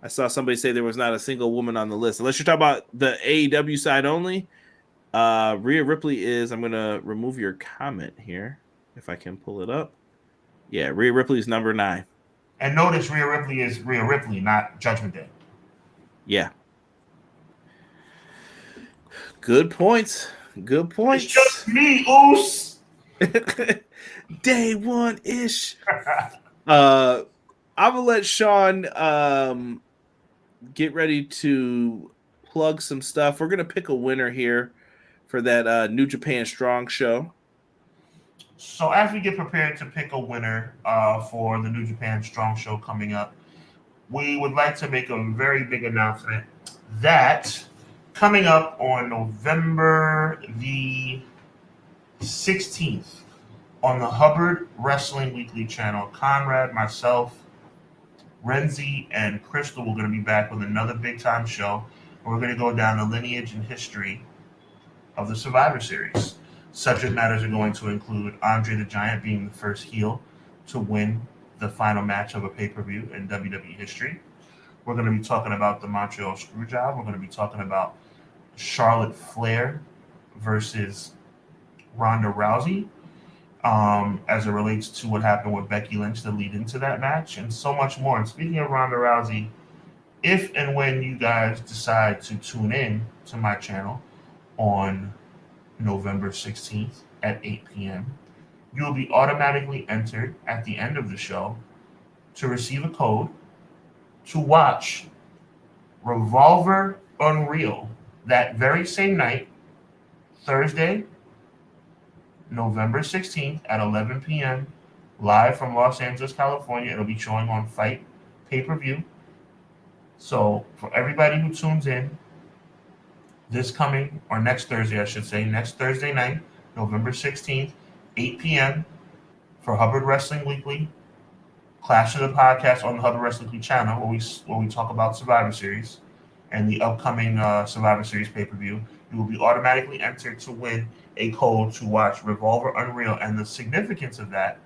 I saw somebody say there was not a single woman on the list. Unless you're talking about the AEW side only. Rhea Ripley is. I'm gonna remove your comment here. If I can pull it up. Yeah, Rhea Ripley's number 9. And notice Rhea Ripley is Rhea Ripley, not Judgment Day. Yeah. Good points. Good points. It's just me, Oos. Day 1-ish. I'm going to let Sean get ready to plug some stuff. We're going to pick a winner here for that New Japan Strong show. So as we get prepared to pick a winner for the New Japan Strong Show coming up, we would like to make a very big announcement that coming up on November the 16th on the Hubbard Wrestling Weekly channel, Conrad, myself, Renzi, and Crystal, we're going to be back with another big-time show. We're going to go down the lineage and history of the Survivor Series. Subject matters are going to include Andre the Giant being the first heel to win the final match of a pay-per-view in WWE history. We're going to be talking about the Montreal Screwjob. We're going to be talking about Charlotte Flair versus Ronda Rousey as it relates to what happened with Becky Lynch to lead into that match, and so much more. And speaking of Ronda Rousey, if and when you guys decide to tune in to my channel on November 16th at 8 p.m., you will be automatically entered at the end of the show to receive a code to watch Revolver Unreal that very same night, Thursday, November 16th at 11 p.m., live from Los Angeles, California. It'll be showing on Fight pay-per-view. So for everybody who tunes in, this coming, or next Thursday, I should say, next Thursday night, November 16th, 8 p.m. for Hubbard Wrestling Weekly, Clash of the Podcast on the Hubbard Wrestling Weekly channel, where we talk about Survivor Series and the upcoming Survivor Series pay-per-view. You will be automatically entered to win a code to watch Revolver Unreal, and the significance of that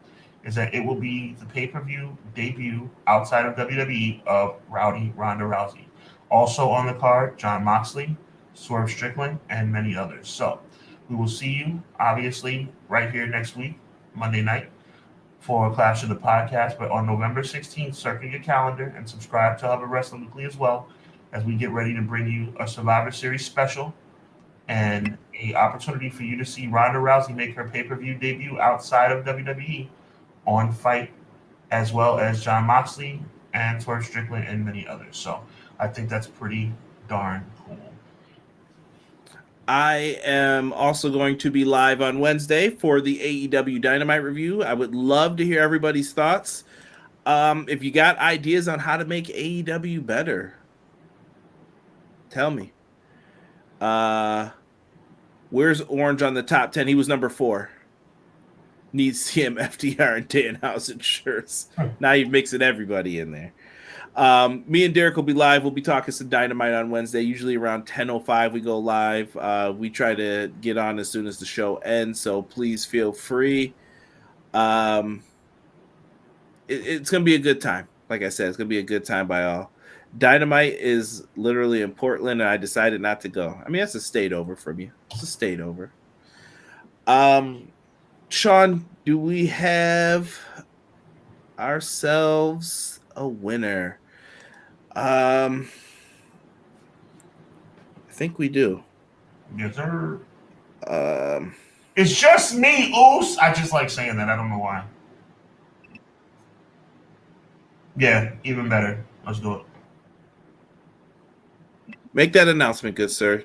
is that it will be the pay-per-view debut outside of WWE of Rowdy Ronda Rousey. Also on the card, Jon Moxley, Swerve Strickland, and many others. So we will see you, obviously, right here next week, Monday night, for Clash of the Podcast. But on November 16th, circle your calendar and subscribe to Hubbard Wrestling Weekly as well, as we get ready to bring you a Survivor Series special and an opportunity for you to see Ronda Rousey make her pay-per-view debut outside of WWE on Fight, as well as Jon Moxley and Swerve Strickland and many others. So I think that's pretty darn cool. I am also going to be live on Wednesday for the AEW Dynamite review. I would love to hear everybody's thoughts. If you got ideas on how to make AEW better, tell me. Where's Orange on the top 10? He was number 4. Needs CM, FDR, and Danhausen shirts. Now you're mixing everybody in there. Me and Derek will be live. We'll be talking some Dynamite on Wednesday. Usually around 10:05 we go live. We try to get on as soon as the show ends, so please feel free. It's going to be a good time. Like I said, it's going to be a good time by all. Dynamite is literally in Portland, and I decided not to go. I mean, that's a state over from you. It's a state over. Sean, do we have ourselves a winner? I think we do. Yes, sir. It's just me, Oos. I just like saying that. I don't know why. Yeah, even better. Let's do it. Make that announcement, good sir.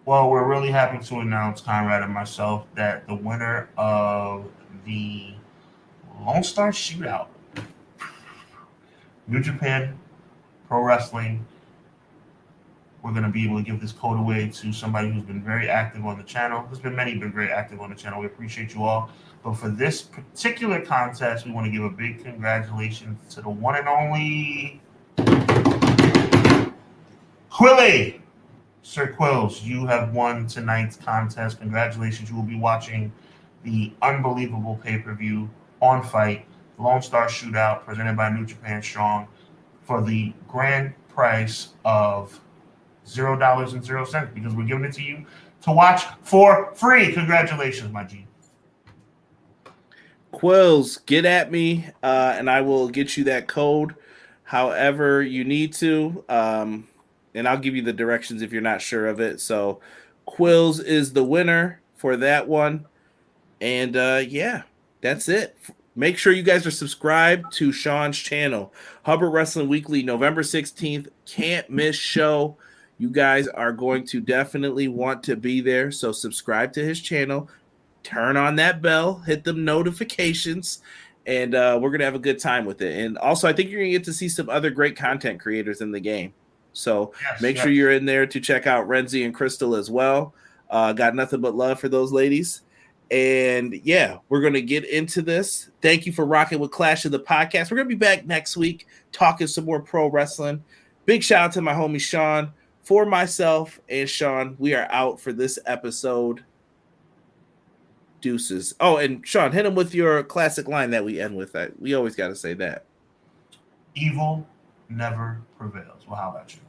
Well, we're really happy to announce, Conrad and myself, that the winner of the Lone Star Shootout, New Japan Pro Wrestling, we're going to be able to give this code away to somebody who's been very active on the channel. There's been many been very active on the channel. We appreciate you all. But for this particular contest, we want to give a big congratulations to the one and only Quilly. Sir Quills, you have won tonight's contest. Congratulations. You will be watching the unbelievable pay-per-view on Fight, Lone Star Shootout, presented by New Japan Strong, for the grand price of $0.00, because we're giving it to you to watch for free. Congratulations, my G. Quills, get at me, and I will get you that code however you need to. And I'll give you the directions if you're not sure of it. So Quills is the winner for that one. And yeah, that's it. Make sure you guys are subscribed to Sean's channel, Hubbard Wrestling Weekly, November 16th. Can't miss show. You guys are going to definitely want to be there. So subscribe to his channel. Turn on that bell. Hit the notifications. And we're going to have a good time with it. And also, I think you're going to get to see some other great content creators in the game. So make sure you're in there to check out Renzi and Crystal as well. Got nothing but love for those ladies. And yeah, we're going to get into this. Thank you for rocking with Clash of the Podcast. We're going to be back next week talking some more pro wrestling. Big shout out to my homie Sean. For myself and Sean, we are out for this episode. Deuces. Oh, and Sean, hit him with your classic line that we end with. We always got to say that. Evil never prevails. Well, how about you?